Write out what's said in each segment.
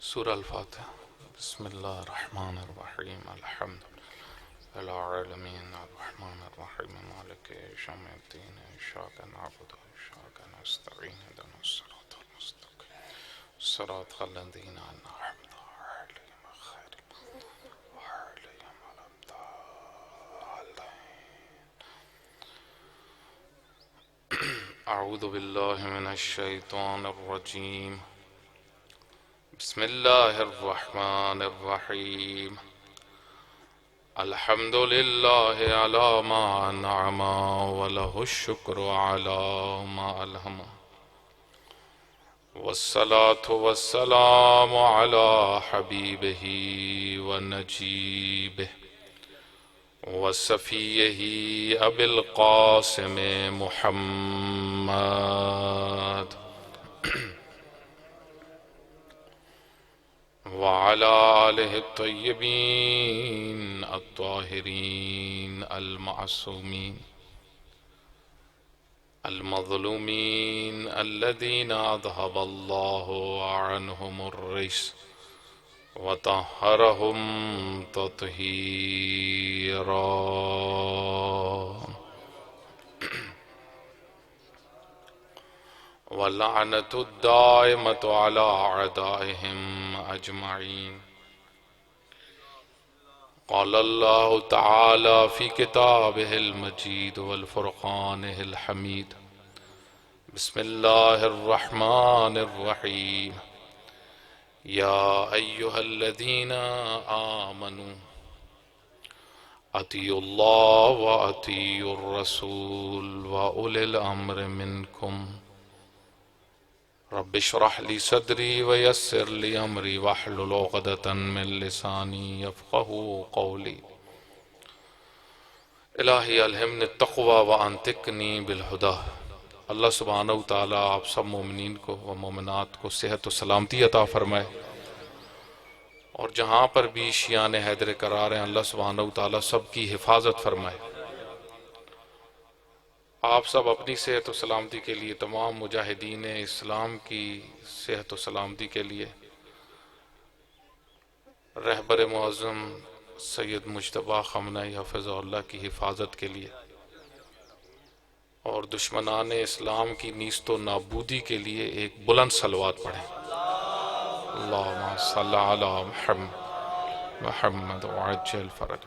سورة الفاتحة. بسم الله الرحمن الرحيم. الحمد لله العالمين الرحمن الرحيم مالك يوم الدين إياك نعبد وإياك نستعين اهدنا الصراط المستقيم صراط الذين أنعمت عليهم غير المغضوب عليهم ولا الضالين. أعوذ بالله من الشيطان الرجيم. بسم الله الرحمن الرحيم. الحمد لله على ما أنعم وله الشكر على ما ألهم، والصلاة والسلام على حبيبه ونجيبه وصفيه أبي القاسم محمد وعلى آله الطيبين الطاهرين المعصومين المظلومين الذين أذهب الله عنهم الرجس وطهرهم تطهيرا. واللعنة الدائمة على أعدائهم أجمعين. قال الله تعالى في كتابه المجيد والفرقانه الحميد. بسم الله الرحمن الرحيم. يا أيها الذين آمنوا أطيعوا الله وأطيعوا الرسول وأولي الأمر منكم. رب اشرح لي صدري ويسر لي أمري واحلل عقدة من لساني يفقهوا قولي. الہی الہمنی التقوی وانطقنی بالہدی. اللہ سبحانہ وتعالیٰ آپ سب مومنین کو و مومنات کو صحت و سلامتی عطا فرمائے، اور جہاں پر بھی شیعان حیدر قرار ہیں اللہ سبحانہ وتعالیٰ سب کی حفاظت فرمائے. آپ سب اپنی صحت و سلامتی کے لیے، تمام مجاہدین اسلام کی صحت و سلامتی کے لیے، رہبر معظم سید مجتبیٰ خامنہئی حفظ اللہ کی حفاظت کے لیے، اور دشمنان اسلام کی نیست و نابودی کے لیے ایک بلند صلوات پڑھیں. اللہم صلی علی محمد وعجل فرج.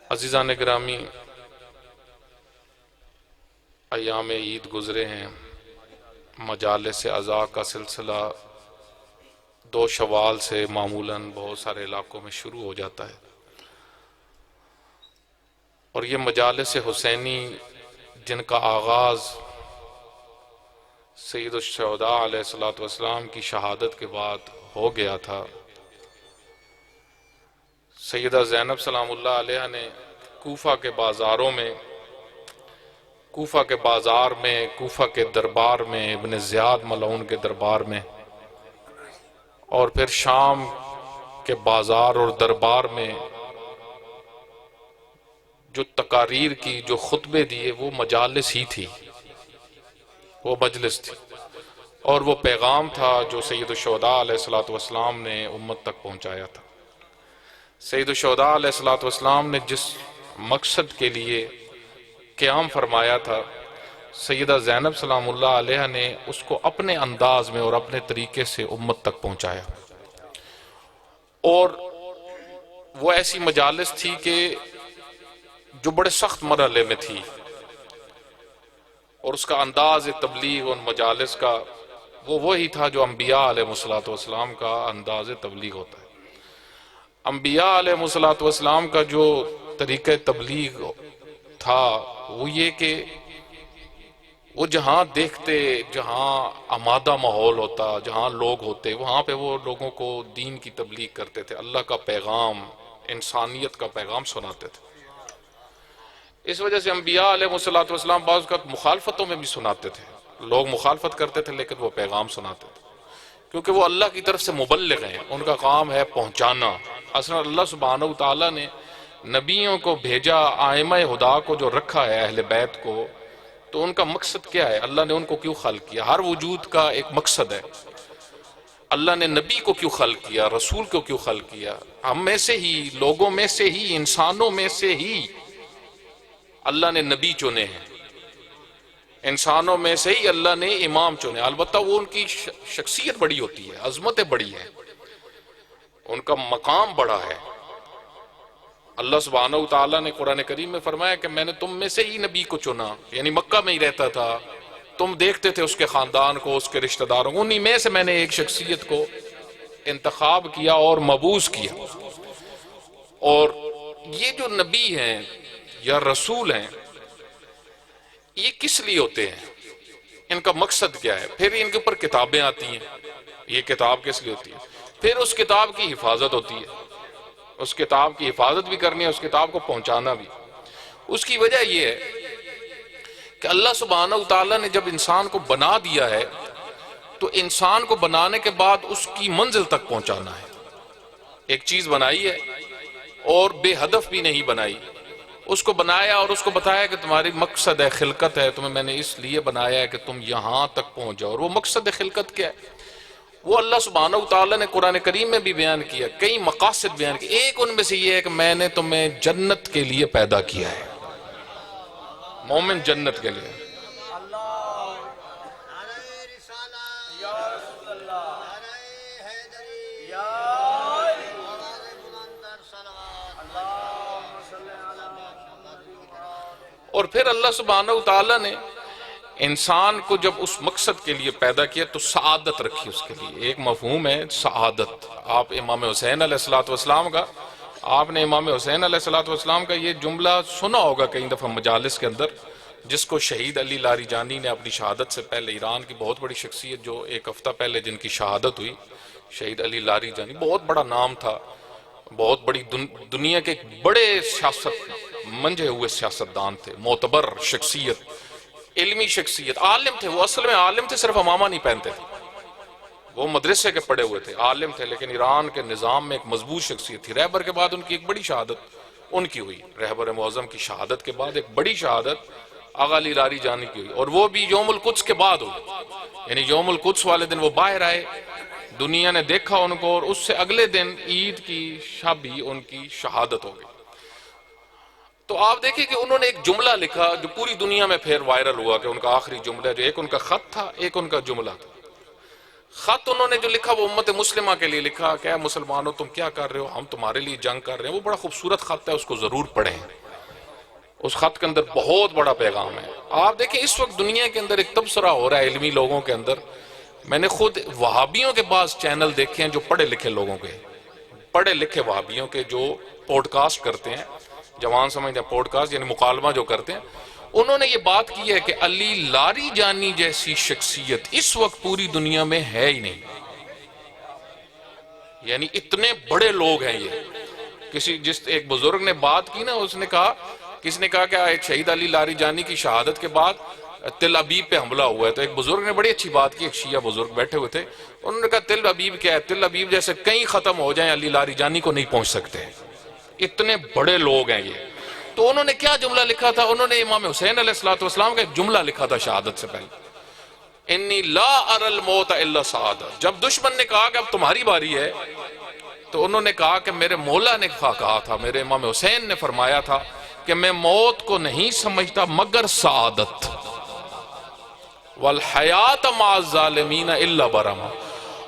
عزیزان گرامی، ایام عید گزرے ہیں. مجالس عزا کا سلسلہ 2 شوال سے معمولاً بہت سارے علاقوں میں شروع ہو جاتا ہے، اور یہ مجالس حسینی جن کا آغاز سید الشہداء علیہ السلام کی شہادت کے بعد ہو گیا تھا. سیدہ زینب سلام اللہ علیہ نے کوفہ کے بازار میں، کوفہ کے دربار میں، ابن زیاد ملعون کے دربار میں، اور پھر شام کے بازار اور دربار میں جو تقاریر کی، جو خطبے دیے، وہ مجالس ہی تھی، وہ مجلس تھی، اور وہ پیغام تھا جو سید الشہداء علیہ السلام نے امت تک پہنچایا تھا. سید الشہداء علیہ السلام نے جس مقصد کے لیے قیام فرمایا تھا، سیدہ زینب سلام اللہ علیہ نے اس کو اپنے انداز میں اور اپنے طریقے سے امت تک پہنچایا. اور وہ ایسی مجالس تھی کہ جو بڑے سخت مرحلے میں تھی، اور اس کا انداز تبلیغ ان مجالس کا وہ وہی تھا جو انبیاء علیہ السلام کا انداز تبلیغ ہوتا ہے. انبیاء علیہ السلام کا جو طریقہ تبلیغ تھا وہ یہ کہ وہ جہاں دیکھتے، جہاں آمادہ ماحول ہوتا، جہاں لوگ ہوتے، وہاں پہ وہ لوگوں کو دین کی تبلیغ کرتے تھے، اللہ کا پیغام، انسانیت کا پیغام سناتے تھے. اس وجہ سے انبیاء علیہ السلام بعض اوقات مخالفتوں میں بھی سناتے تھے. لوگ مخالفت کرتے تھے لیکن وہ پیغام سناتے تھے، کیونکہ وہ اللہ کی طرف سے مبلغ ہیں، ان کا کام ہے پہنچانا. اصلا اللہ سبحانہ وتعالیٰ نے نبیوں کو بھیجا، آئمہ خدا کو جو رکھا ہے، اہل بیت کو، تو ان کا مقصد کیا ہے؟ اللہ نے ان کو کیوں خلق کیا؟ ہر وجود کا ایک مقصد ہے. اللہ نے نبی کو کیوں خلق کیا، رسول کو کیوں خلق کیا؟ ہم میں سے ہی، لوگوں میں سے ہی، انسانوں میں سے ہی اللہ نے نبی چنے ہیں، انسانوں میں سے ہی اللہ نے امام چنے۔ البتہ وہ ان کی شخصیت بڑی ہوتی ہے، عظمتیں بڑی ہیں، ان کا مقام بڑا ہے۔ اللہ سبحانہ وتعالیٰ نے قرآن کریم میں فرمایا کہ میں نے تم میں سے ہی نبی کو چنا، یعنی مکہ میں ہی رہتا تھا، تم دیکھتے تھے اس کے خاندان کو، اس کے رشتہ داروں کو، انہی میں سے میں نے ایک شخصیت کو انتخاب کیا اور مبعوث کیا۔ اور یہ جو نبی ہیں یا رسول ہیں، یہ کس لیے ہوتے ہیں؟ ان کا مقصد کیا ہے؟ پھر ان کے اوپر کتابیں آتی ہیں، یہ کتاب کس لیے ہوتی ہے؟ پھر اس کتاب کی حفاظت ہوتی ہے، اس کتاب کی حفاظت بھی کرنی ہے، اس کتاب کو پہنچانا بھی۔ اس کی وجہ یہ ہے کہ اللہ سبحانہ وتعالیٰ نے جب انسان کو بنا دیا ہے تو انسان کو بنانے کے بعد اس کی منزل تک پہنچانا ہے۔ ایک چیز بنائی ہے اور بے ہدف بھی نہیں بنائی، اس کو بنایا اور اس کو بتایا کہ تمہاری مقصد ہے، خلقت ہے، تمہیں میں نے اس لیے بنایا ہے کہ تم یہاں تک پہنچ جاؤ۔ اور وہ مقصد خلقت کیا ہے؟ وہ اللہ سبحانہ وتعالیٰ نے قرآن کریم میں بھی بیان کیا، کئی مقاصد بیان کیا۔ ایک ان میں سے یہ ہے کہ میں نے تمہیں جنت کے لیے پیدا کیا ہے، مومن جنت کے لیے۔ اور پھر اللہ سبحانہ وتعالیٰ نے انسان کو جب اس مقصد کے لیے پیدا کیا تو سعادت رکھی اس کے لیے۔ ایک مفہوم ہے سعادت۔ آپ امام حسین علیہ السلام کا، آپ نے امام حسین علیہ السلام کا یہ جملہ سنا ہوگا کئی دفعہ مجالس کے اندر، جس کو شہید علی لاریجانی نے اپنی شہادت سے پہلے، ایران کی بہت بڑی شخصیت جو ایک ہفتہ پہلے جن کی شہادت ہوئی، شہید علی لاریجانی، بہت بڑا نام تھا، بہت بڑی دنیا کے ایک بڑے سیاست منجھے ہوئے سیاستدان تھے، معتبر شخصیت، علمی شخصیت، عالم تھے۔ وہ اصل میں عالم تھے، صرف امامہ نہیں پہنتے تھے، وہ مدرسے کے پڑھے ہوئے تھے، عالم تھے، لیکن ایران کے نظام میں ایک مضبوط شخصیت تھی۔ رہبر کے بعد ان کی ایک بڑی شہادت ان کی ہوئی، رہبر معظم کی شہادت کے بعد ایک بڑی شہادت آغا علی لاریجانی کی ہوئی، اور وہ بھی یوم القدس کے بعد ہوئی، یعنی یوم القدس والے دن وہ باہر آئے، دنیا نے دیکھا ان کو، اور اس سے اگلے دن عید کی شب ہی ان کی شہادت ہو گئی۔ تو آپ دیکھیں کہ انہوں نے ایک جملہ لکھا جو پوری دنیا میں پھر وائرل ہوا، کہ ان کا آخری جملہ جو ایک ان کا خط تھا، ایک ان کا جملہ تھا۔ خط انہوں نے جو لکھا وہ امت مسلمہ کے لیے لکھا کہ اے مسلمانوں تم کیا کر رہے ہو، ہم تمہارے لیے جنگ کر رہے ہیں۔ وہ بڑا خوبصورت خط ہے، اس کو ضرور پڑھیں، اس خط کے اندر بہت بڑا پیغام ہے۔ آپ دیکھیں اس وقت دنیا کے اندر ایک تبصرہ ہو رہا ہے علمی لوگوں کے اندر، میں نے خود وہابیوں کے بعض چینل دیکھے ہیں جو پڑھے لکھے لوگوں کے، پڑھے لکھے وہابیوں کے جو پوڈ کاسٹ کرتے ہیں، جوان سمجھتے ہیں پوڈ کاسٹ یعنی مکالمہ جو کرتے ہیں، انہوں نے یہ بات کی ہے کہ علی لاریجانی جیسی شخصیت اس وقت پوری دنیا میں ہے ہی نہیں، یعنی اتنے بڑے لوگ ہیں یہ۔ جس ایک بزرگ نے بات کی نا، اس نے کہا، کس نے کہا کہ ایک شہید علی لاریجانی کی شہادت کے بعد تل ابیب پہ حملہ ہوا ہے، تو ایک بزرگ نے بڑی اچھی بات کی، ایک شیعہ بزرگ بیٹھے ہوئے تھے، انہوں نے کہا تل ابیب کیا ہے؟ تل ابیب جیسے کہیں ختم ہو جائیں علی لاریجانی کو نہیں پہنچ سکتے، اتنے بڑے لوگ ہیں یہ۔ تو انہوں نے کیا جملہ لکھا تھا؟ انہوں نے امام حسین علیہ السلام کا ایک جملہ لکھا تھا شہادت سے پہلے، انی لا اری الموت الا سعادہ۔ جب دشمن نے کہا کہ اب تمہاری باری ہے، تو انہوں نے کہا کہ میرے مولا نے کہا تھا، میرے امام حسین نے فرمایا تھا کہ میں موت کو نہیں سمجھتا مگر سعادت، والحیات مع الظالمین الا برما،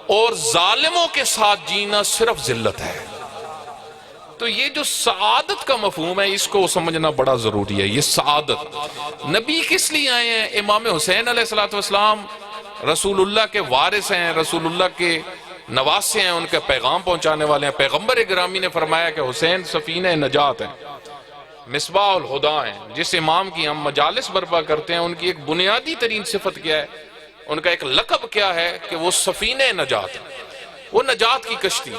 اور ظالموں کے ساتھ جینا صرف ذلت ہے۔ تو یہ جو سعادت کا مفہوم ہے اس کو سمجھنا بڑا ضروری ہے۔ یہ سعادت نبی کس لیے آئے ہیں؟ امام حسین علیہ السلام رسول اللہ کے وارث ہیں، رسول اللہ کے نواسے ہیں، ان کے پیغام پہنچانے والے ہیں۔ پیغمبر گرامی نے فرمایا کہ حسین سفینہ نجات ہیں، مصباح الہدا ہیں۔ جس امام کی ہم مجالس برپا کرتے ہیں ان کی ایک بنیادی ترین صفت کیا ہے؟ ان کا ایک لقب کیا ہے؟ کہ وہ سفینہ نجات ہے، وہ نجات کی کشتی،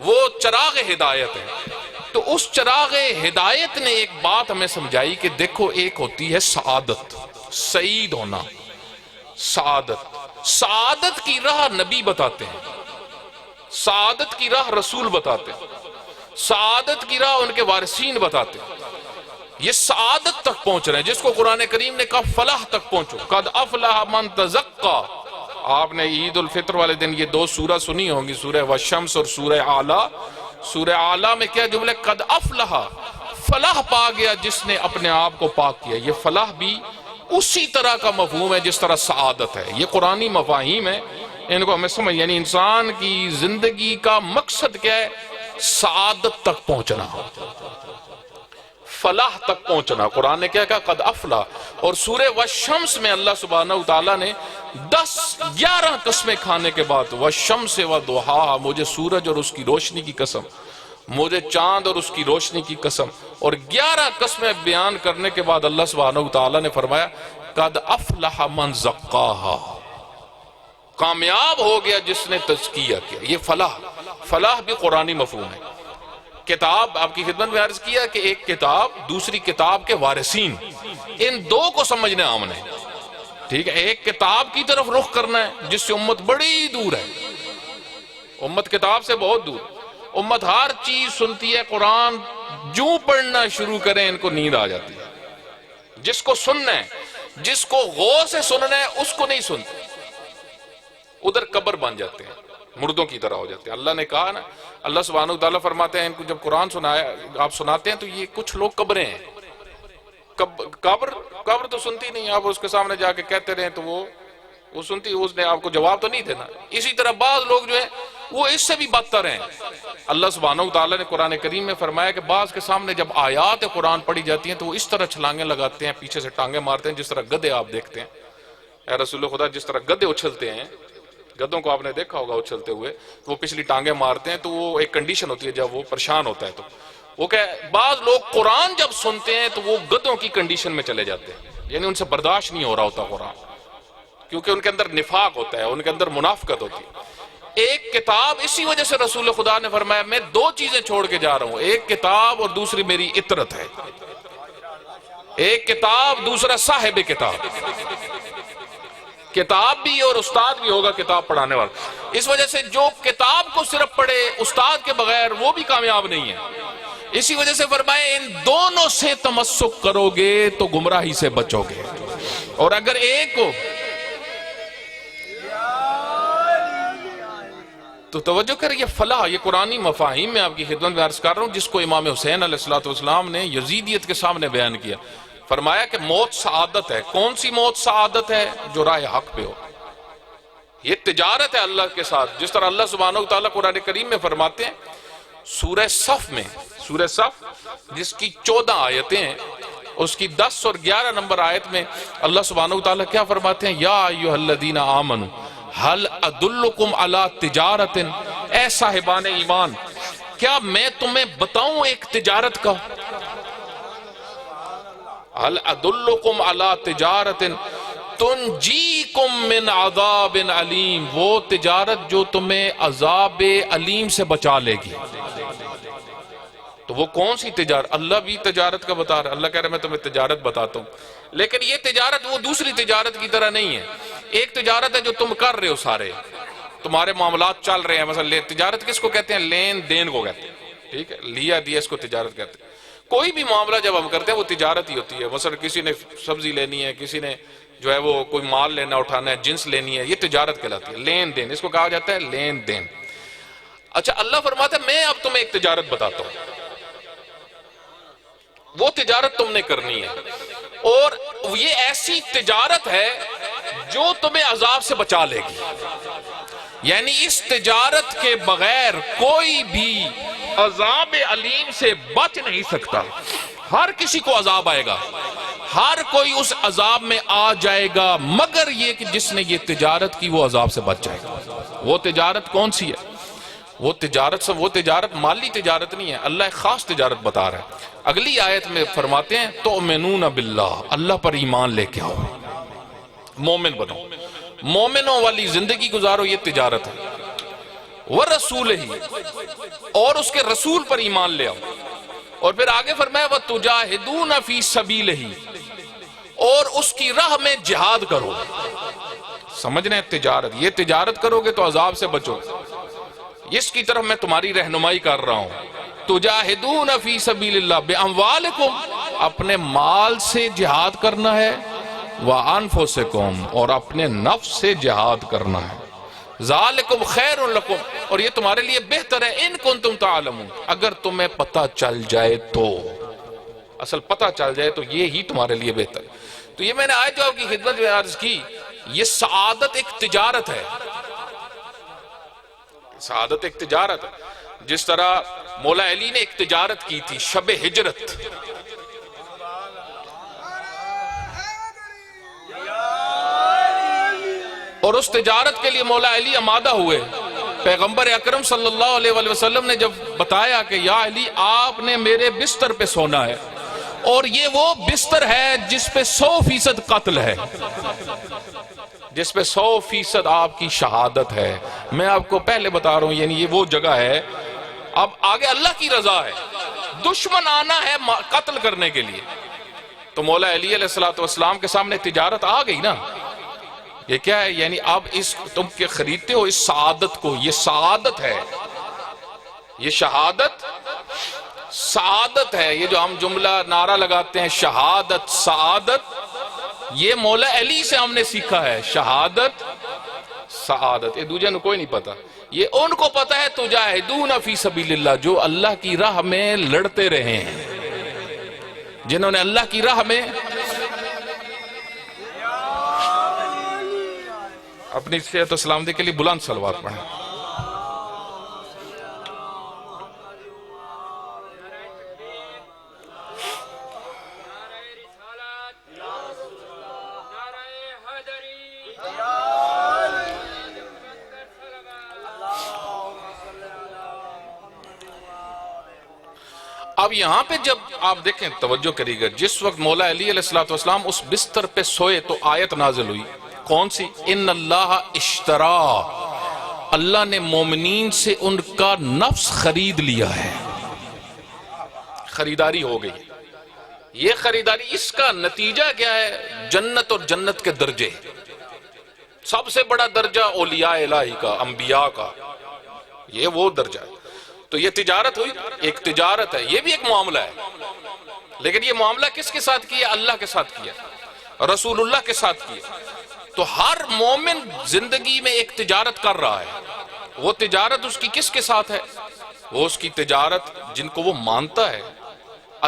وہ چراغ ہدایت ہے۔ تو اس چراغ ہدایت نے ایک بات ہمیں سمجھائی کہ دیکھو ایک ہوتی ہے سعادت، سعید ہونا، سعادت کی راہ نبی بتاتے ہیں، سعادت کی راہ رسول بتاتے ہیں، سعادت کی راہ ان کے وارثین بتاتے ہیں۔ یہ سعادت تک پہنچ رہے ہیں جس کو قرآن کریم نے کہا فلاح تک پہنچو، قد افلح من تزکا، آپ نے عید الفطر والے دن یہ دو سورہ سنی ہوں گی، سورہ والشمس اور سورہ اعلیٰ۔ سورہ اعلیٰ میں کیا جملے، قد افلح، فلاح پا گیا جس نے اپنے آپ کو پاک کیا۔ یہ فلاح بھی اسی طرح کا مفہوم ہے جس طرح سعادت ہے۔ یہ قرآنی مفاہیم ہے، ان کو ہمیں سمجھ، یعنی انسان کی زندگی کا مقصد کیا ہے؟ سعادت تک پہنچنا، فلاح تک پہنچنا۔ قرآن نے کیا کہا؟ قد افلح۔ اور سورہ والشمس میں اللہ سبحانہ وتعالیٰ نے 11 قسمیں کھانے کے بعد، والشمس وضحاہا، مجھے سورج اور اس کی روشنی کی قسم، مجھے چاند اور اس کی روشنی کی قسم، اور 11 قسمیں بیان کرنے کے بعد اللہ سبحانہ وتعالیٰ نے فرمایا قد افلح من زکاہا، کامیاب ہو گیا جس نے تزکیہ کیا۔ یہ فلاح بھی قرآنی مفہوم ہے۔ کتاب آپ کی خدمت میں عرض کیا کہ ایک کتاب دوسری کتاب کے وارثین، ان دو کو سمجھنا ہم نے، ٹھیک ہے؟ ایک کتاب کی طرف رخ کرنا ہے جس سے امت بڑی دور ہے، امت کتاب سے بہت دور، امت ہر چیز سنتی ہے، قرآن جو پڑھنا شروع کریں ان کو نیند آ جاتی ہے۔ جس کو سننا ہے، جس کو غور سے سننا ہے، اس کو نہیں سنتے، ادھر قبر بن جاتے ہیں، مردوں کی طرح ہو جاتے ہیں۔ اللہ نے کہا نا، اللہ سبحانہ وتعالیٰ فرماتے ہیں ان کو جب قرآن آپ سناتے ہیں تو یہ کچھ لوگ قبریں ہیں، قبر تو سنتی نہیں، آپ اس کے سامنے جا کے کہتے رہیں تو وہ سنتی، اس نے آپ کو جواب تو نہیں دینا۔ اسی طرح بعض لوگ جو ہیں وہ اس سے بھی بدتر ہیں۔ اللہ سبحانہ وتعالیٰ نے قرآن کریم میں فرمایا کہ بعض کے سامنے جب آیات قرآن پڑھی جاتی ہیں تو وہ اس طرح چھلانگیں لگاتے ہیں، پیچھے سے ٹانگیں مارتے ہیں، جس طرح گدھے آپ دیکھتے ہیں، اے رسول خدا، جس طرح گدھے اچھلتے ہیں، گدھوں کو آپ نے دیکھا ہوگا اچھلتے ہوئے، وہ پچھلی ٹانگیں مارتے ہیں، تو وہ ایک کنڈیشن ہوتی ہے جب وہ پریشان ہوتا ہے تو وہ کہ بعض لوگ قرآن جب سنتے ہیں تو وہ گدھوں کی کنڈیشن میں چلے جاتے ہیں، یعنی ان سے برداشت نہیں ہو رہا ہوتا قرآن، کیونکہ ان کے اندر نفاق ہوتا ہے، ان کے اندر منافقت ہوتی ہے۔ ایک کتاب، اسی وجہ سے رسول خدا نے فرمایا میں 2 چیزیں چھوڑ کے جا رہا ہوں، ایک کتاب اور دوسری میری اطرت ہے۔ ایک کتاب، دوسرا صاحب کتاب، کتاب بھی اور استاد بھی ہوگا کتاب پڑھانے والا۔ اس وجہ سے جو کتاب کو صرف پڑھے استاد کے بغیر وہ بھی کامیاب نہیں ہے۔ اسی وجہ سے فرمائے ان دونوں سے تمسک کرو گے تو گمراہی سے بچو گے، اور اگر ایک کو تو توجہ کریں، یہ فلاح، یہ قرآنی مفاہیم میں آپ کی خدمت میں عرض کر رہا ہوں، جس کو امام حسین علیہ السلام نے یزیدیت کے سامنے بیان کیا۔ فرمایا کہ موت سعادت ہے۔ کون سی موت سعادت ہے؟ جو راہ حق پہ ہو۔ یہ تجارت ہے اللہ کے ساتھ، جس طرح اللہ سبحانہ وتعالیٰ قرآن کریم میں فرماتے ہیں، سورہ صف میں، سورہ صف جس کی 14 آیتیں ہیں، اس کی 10 اور 11 نمبر آیت میں اللہ سبحانہ وتعالیٰ کیا فرماتے ہیں؟ یا ایھا الذین آمنوا هل ادلکم علی تجارت، اے صاحبان ایمان کیا میں تمہیں بتاؤں ایک تجارت کا؟ هل ادلکم علی تجارت تنجیکم من عذاب علیم، وہ تجارت جو تمہیں عذاب علیم سے بچا لے گی۔ تو وہ کون سی تجارت؟ اللہ بھی تجارت کا بتا رہا ہے، اللہ کہہ رہا ہے میں تمہیں تجارت بتاتا ہوں، لیکن یہ تجارت وہ دوسری تجارت کی طرح نہیں ہے۔ ایک تجارت ہے جو تم کر رہے ہو، سارے تمہارے معاملات چل رہے ہیں، مثلا تجارت کس کو کہتے ہیں؟ لین دین کو کہتے ہیں، ٹھیک ہے، لیا دیا اس کو تجارت کہتے ہیں۔ کوئی بھی معاملہ جب ہم کرتے ہیں وہ تجارت ہی ہوتی ہے۔ مثلا کسی نے سبزی لینی ہے، کسی نے جو ہے وہ کوئی مال لینا اٹھانا ہے، جنس لینی ہے، یہ تجارت کہلاتی ہے، لین دین، اس کو کہا جاتا ہے لین دین۔ اچھا اللہ فرماتا ہے میں اب تمہیں ایک تجارت بتاتا ہوں، وہ تجارت تم نے کرنی ہے، اور یہ ایسی تجارت ہے جو تمہیں عذاب سے بچا لے گی۔ یعنی اس تجارت کے بغیر کوئی بھی عذاب علیم سے بچ نہیں سکتا۔ ہر کسی کو عذاب آئے گا، ہر کوئی اس عذاب میں آ جائے گا، مگر یہ کہ جس نے یہ تجارت کی وہ عذاب سے بچ جائے گا۔ وہ تجارت کون سی ہے؟ وہ تجارت مالی تجارت نہیں ہے، اللہ ایک خاص تجارت بتا رہا ہے۔ اگلی آیت میں فرماتے ہیں تؤمنون باللہ، اللہ پر ایمان لے کے آؤ، مومن بنو، مومنوں والی زندگی گزارو، یہ تجارت ہے۔ وَرَسُولِهِ، اور اس کے رسول پر ایمان لے آؤ، اور پھر آگے فرمایا وَتُجَاهِدُونَ فِي سَبِيلِهِ، اور اس کی راہ میں جہاد کرو۔ سمجھنے تجارت، یہ تجارت کرو گے تو عذاب سے بچو، اس کی طرف میں تمہاری رہنمائی کر رہا ہوں۔ تجاہدون فی سبیل اللہ باموالکم، اپنے مال سے جہاد کرنا ہے، وَأَنفُسِكُمْ، اور اپنے نفس سے جہاد کرنا ہے. ذَالِكُمْ خَيْرٌ لَكُمْ، اور یہ تمہارے لیے بہتر ہے. اِن كُنتُمْ تَعْلَمُونَ، اگر تمہیں پتہ چل جائے تو. اصل پتہ چل جائے تو یہ ہی تمہارے لیے بہتر ہے. تو یہ میں نے آیت جو آپ کی خدمت میں عرض کی، یہ سعادت ایک تجارت ہے. سعادت ایک تجارت ہے. جس طرح مولا علی نے ایک تجارت کی تھی، شب ہجرت. اور اس تجارت کے لیے مولا علی آمادہ ہوئے. پیغمبر اکرم صلی اللہ علیہ وآلہ وسلم نے جب بتایا کہ یا علی آپ نے میرے بستر پہ سونا ہے، اور یہ وہ بستر ہے جس پہ 100% قتل ہے، جس پہ 100% آپ کی شہادت ہے. میں آپ کو پہلے بتا رہا ہوں، یعنی یہ وہ جگہ ہے. اب آگے اللہ کی رضا ہے، دشمن آنا ہے قتل کرنے کے لیے. تو مولا علی علیہ السلام کے سامنے تجارت آ گئی نا. یہ کیا ہے؟ یعنی اب اس تم کے خریدتے ہو اس سعادت کو. یہ سعادت ہے، یہ شہادت سعادت ہے. یہ جو ہم جملہ نعرہ لگاتے ہیں شہادت سعادت، یہ مولا علی سے ہم نے سیکھا ہے. شہادت سعادت یہ دوجہ نے کوئی نہیں پتا. یہ ان کو پتا ہے تجاہدون فی سبیل اللہ، جو اللہ کی راہ میں لڑتے رہے ہیں، جنہوں نے اللہ کی راہ میں اپنی صحت و سلامتی کے لیے بلند صلوات پڑھیں. اب یہاں پہ جب آپ دیکھیں توجہ کریے گا، جس وقت مولا علی علیہ السلام اس بستر پہ سوئے تو آیت نازل ہوئی. کون سی؟ ان اللہ اشترا، اللہ نے مومنین سے ان کا نفس خرید لیا ہے. خریداری ہو گئی. یہ خریداری، اس کا نتیجہ کیا ہے؟ جنت اور جنت کے درجے. سب سے بڑا درجہ اولیاء الہی کا، انبیاء کا، یہ وہ درجہ ہے. تو یہ تجارت ہوئی، ایک تجارت ہے. یہ بھی ایک معاملہ ہے، لیکن یہ معاملہ کس کے ساتھ کیا؟ اللہ کے ساتھ کیا، رسول اللہ کے ساتھ کیا. تو ہر مومن زندگی میں ایک تجارت کر رہا ہے. وہ تجارت اس کی کس کے ساتھ ہے؟ وہ اس کی تجارت جن کو وہ مانتا ہے.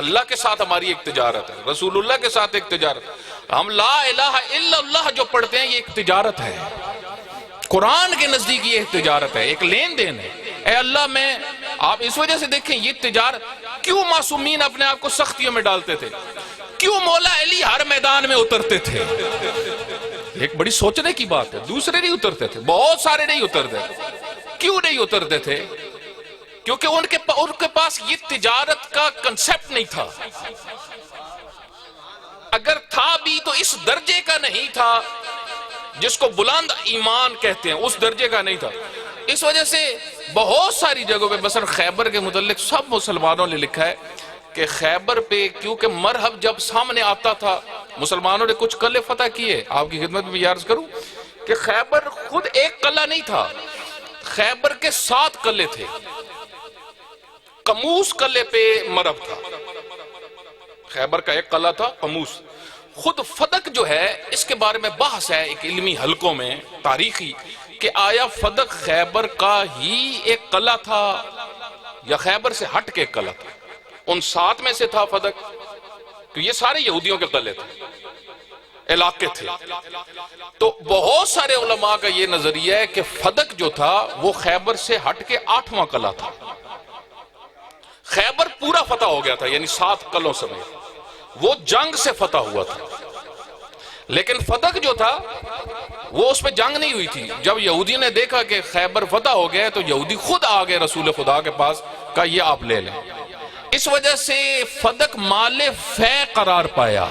اللہ کے ساتھ ہماری ایک تجارت ہے، رسول اللہ کے ساتھ ایک تجارت. ہم لا الہ الا اللہ جو پڑھتے ہیں، یہ ایک تجارت ہے. قرآن کے نزدیک یہ ایک تجارت ہے، ایک لین دین ہے. اے اللہ میں آپ اس وجہ سے دیکھیں یہ تجارت. کیوں معصومین اپنے آپ کو سختیوں میں ڈالتے تھے؟ کیوں مولا علی ہر میدان میں اترتے تھے؟ ایک بڑی سوچنے کی بات ہے. دوسرے نہیں اترتے تھے، بہت سارے نہیں اترتے. کیوں نہیں اترتے تھے؟ کیونکہ ان کے پاس یہ تجارت کا کنسپٹ نہیں تھا. اگر تھا بھی تو اس درجے کا نہیں تھا جس کو بلند ایمان کہتے ہیں، اس درجے کا نہیں تھا. اس وجہ سے بہت ساری جگہوں پہ، مثلا خیبر کے متعلق سب مسلمانوں نے لکھا ہے کہ خیبر پہ کیونکہ مرحب جب سامنے آتا تھا، مسلمانوں نے کچھ قلعے فتح کیے. آپ کی خدمت میں عرض کروں کہ خیبر خود ایک قلعہ نہیں تھا، خیبر کے 7 قلعے تھے. قموس قلعے پہ مرحب تھا، خیبر کا ایک قلعہ تھا قموس. خود فدق جو ہے، اس کے بارے میں بحث ہے ایک علمی حلقوں میں تاریخی، کہ آیا فدق خیبر کا ہی ایک قلعہ تھا یا خیبر سے ہٹ کے ایک قلعہ تھا؟ ان 7 میں سے تھا فدق. تو یہ سارے یہودیوں کے قلعے تھے، علاقے تھے. تو بہت سارے علماء کا یہ نظریہ ہے کہ فدق جو تھا وہ خیبر سے ہٹ کے 8واں قلعہ تھا. خیبر پورا فتح ہو گیا تھا، یعنی 7 قلعوں سمیت. وہ جنگ سے فتح ہوا تھا. لیکن فدق جو تھا وہ اس پہ جنگ نہیں ہوئی تھی. جب یہودی نے دیکھا کہ خیبر فتح ہو گیا تو یہودی خود آگئے رسول خدا کے پاس، کہا یہ آپ لے لیں. اس وجہ سے فدق مال فے قرار پایا.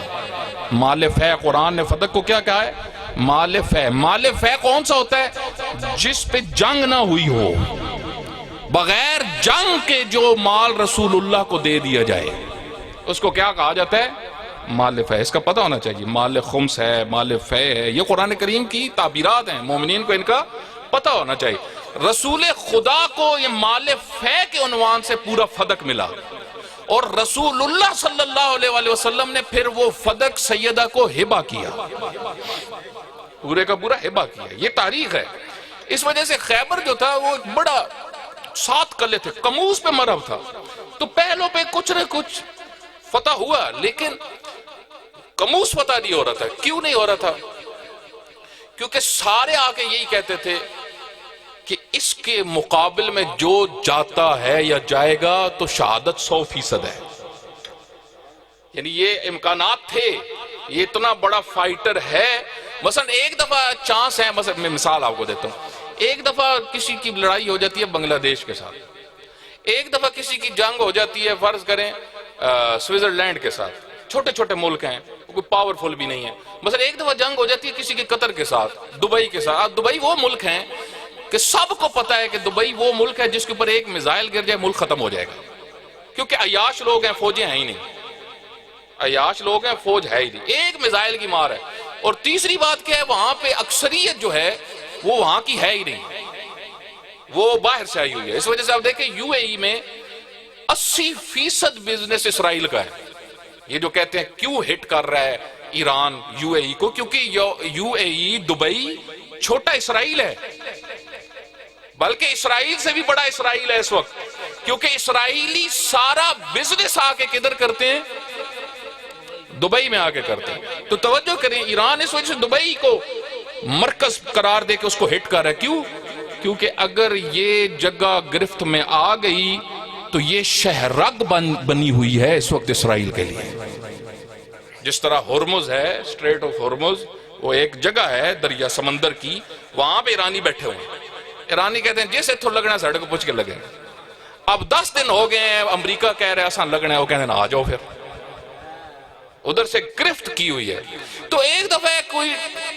مال فے، قرآن نے فدق کو کیا کہا ہے؟ مال فے. مال فے کون سا ہوتا ہے؟ جس پہ جنگ نہ ہوئی ہو، بغیر جنگ کے جو مال رسول اللہ کو دے دیا جائے، اس کو کیا کہا جاتا ہے؟ مال فے. اس کا پتہ ہونا چاہیے. مال خمس ہے، مال فے ہے، یہ قرآن کریم کی تعبیرات ہیں. مومنین کو ان کا پتہ ہونا چاہیے. رسول خدا کو یہ مال فے کے عنوان سے پورا فدق ملا. اور رسول اللہ صلی اللہ علیہ وسلم نے پھر وہ فدق سیدہ کو ہبہ کیا، پورے کا پورا ہبہ کیا. یہ تاریخ ہے. اس وجہ سے خیبر جو تھا وہ ایک بڑا 7 قلعے تھے، کموز پہ مرب تھا، تو پہلوں پہ کچھ نہ کچھ فتح ہوا، لیکن کموز فتح نہیں ہو رہا تھا. کیوں نہیں ہو رہا تھا؟ کیونکہ سارے آ کے یہی کہتے تھے کہ اس کے مقابل میں جو جاتا ہے یا جائے گا تو شہادت 100% ہے. یعنی یہ امکانات تھے، یہ اتنا بڑا فائٹر ہے. مثلا ایک دفعہ چانس ہے، مثلا میں مثال آپ کو دیتا ہوں، ایک دفعہ کسی کی لڑائی ہو جاتی ہے بنگلہ دیش کے ساتھ، ایک دفعہ کسی کی جنگ ہو جاتی ہے فرض کریں سوئٹزرلینڈ کے ساتھ، چھوٹے چھوٹے ملک ہیں، کوئی پاورفل بھی نہیں ہے. مثلا ایک دفعہ جنگ ہو جاتی ہے کسی کی قطر کے ساتھ، دبئی کے ساتھ. دبئی وہ ملک ہیں کہ سب کو پتا ہے کہ دبئی وہ ملک ہے جس کے اوپر ایک میزائل گر جائے ملک ختم ہو جائے گا، کیونکہ عیاش لوگ ہیں، فوجیں ہیں ہی نہیں، عیاش لوگ ہیں، فوج ہے ہی نہیں، ایک میزائل کی مار ہے. اور تیسری بات کیا ہے، وہاں پہ اکثریت جو ہے وہ وہاں کی ہے ہی نہیں، وہ باہر سے آئی ہوئی ہے. اس وجہ سے آپ دیکھیں یو اے ای میں 80% بزنس اسرائیل کا ہے. یہ جو کہتے ہیں کیوں ہٹ کر رہا ہے ایران یو اے ای کو، کیونکہ یو اے ای دبئی چھوٹا اسرائیل ہے، بلکہ اسرائیل سے بھی بڑا اسرائیل ہے اس وقت، کیونکہ اسرائیلی سارا بزنس آ کے کدھر کرتے ہیں؟ دبئی میں آ کے کرتے ہیں. تو توجہ کریں، ایران اس وجہ سے دبئی کو مرکز قرار دے کے اس کو ہٹ کر رہا ہے. کیوں؟ کیونکہ اگر یہ جگہ گرفت میں آ گئی تو یہ شہرگ بنی ہوئی ہے اس وقت اسرائیل کے لیے. جس طرح ہرمز ہے، اسٹریٹ آف ہرمز، وہ ایک جگہ ہے دریا سمندر کی، وہاں پہ ایرانی بیٹھے ہوئے ہیں. ایرانی کہتے ہیں جیسے تو لگنا سڑک کو پوچھ کے لگے. اب 10 دن ہو گئے ہیں، امریکہ کہہ رہے آسان لگنا ہے، وہ کہتے ہیں آ جاؤ، پھر ادھر سے گرفت کی ہوئی ہے. تو ایک دفعہ کوئی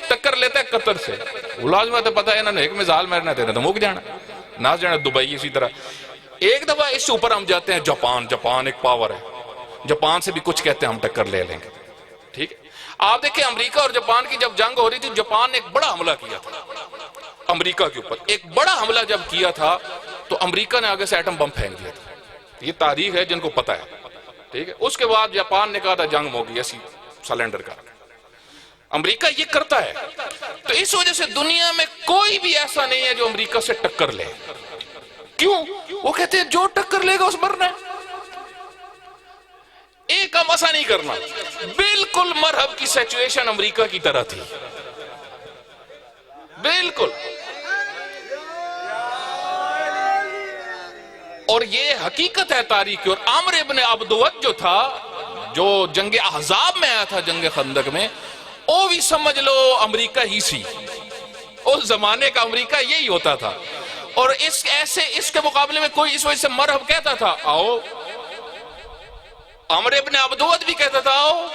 ٹکر لیتا ہے قطر سے، ملازمت ہے، پتہ ہے انہوں نے ایک مثال مارنا ہے تو مک جانا، نہ جانا. دبئی اسی طرح. ایک دفعہ اس سے اوپر ہم جاتے ہیں جاپان ایک پاور ہے، جاپان سے بھی کچھ کہتے ہیں ہم ٹکر لے لیں گے. ٹھیک ہے، آپ دیکھیں امریکہ اور جاپان کی جب جنگ ہو رہی تھی، جاپان نے ایک بڑا حملہ کیا تھا امریکہ کے اوپر. ایک بڑا حملہ جب کیا تھا تو امریکہ نے آگے سے ایٹم بم پھینک دیا تھا. یہ تاریخ ہے جن کو پتہ ہے. ٹھیک ہے، اس کے بعد جاپان نے کہا تھا جنگ ہوگی، ایسی سلینڈر کا. امریکہ یہ کرتا ہے. تو اس وجہ سے دنیا میں کوئی بھی ایسا نہیں ہے جو امریکہ سے ٹکر لے. کیوں؟ وہ کہتے ہیں جو ٹکر لے گا اس مرنا ہے. ایک کام ایسا نہیں کرنا. بالکل مرحب کی سچویشن امریکہ کی طرح تھی، بالکل. اور یہ حقیقت ہے تاریخ کی. اور عامر ابن عبدود جو تھا، جو جنگ احزاب میں آیا تھا، جنگ خندق میں، وہ بھی سمجھ لو امریکہ ہی سی. اس زمانے کا امریکہ یہی ہوتا تھا. اور اس کے مقابلے میں کوئی اس وجہ سے مرحب کہتا تھا آؤ. عامر ابن عبدود بھی کہتا تھا آؤ.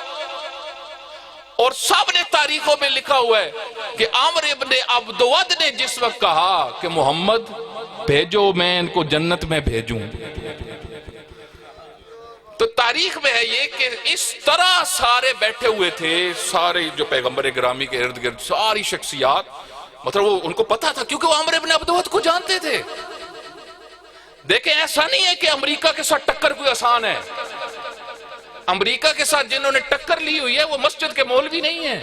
اور سب نے تاریخوں میں لکھا ہوا ہے کہ عامر ابن عبدود نے جس وقت کہا کہ محمد بھیجو، میں ان کو جنت میں بھیجوں، تو تاریخ میں ہے یہ کہ اس طرح سارے بیٹھے ہوئے تھے، سارے جو پیغمبر گرامی کے ارد گرد ساری شخصیات، مطلب وہ ان کو پتا تھا کیونکہ وہ عامر ابن عبدود کو جانتے تھے. دیکھیں ایسا نہیں ہے کہ امریکہ کے ساتھ ٹکر کوئی آسان ہے. امریکہ کے ساتھ جنہوں نے ٹکر لی ہوئی ہے وہ مسجد کے مولوی نہیں ہیں،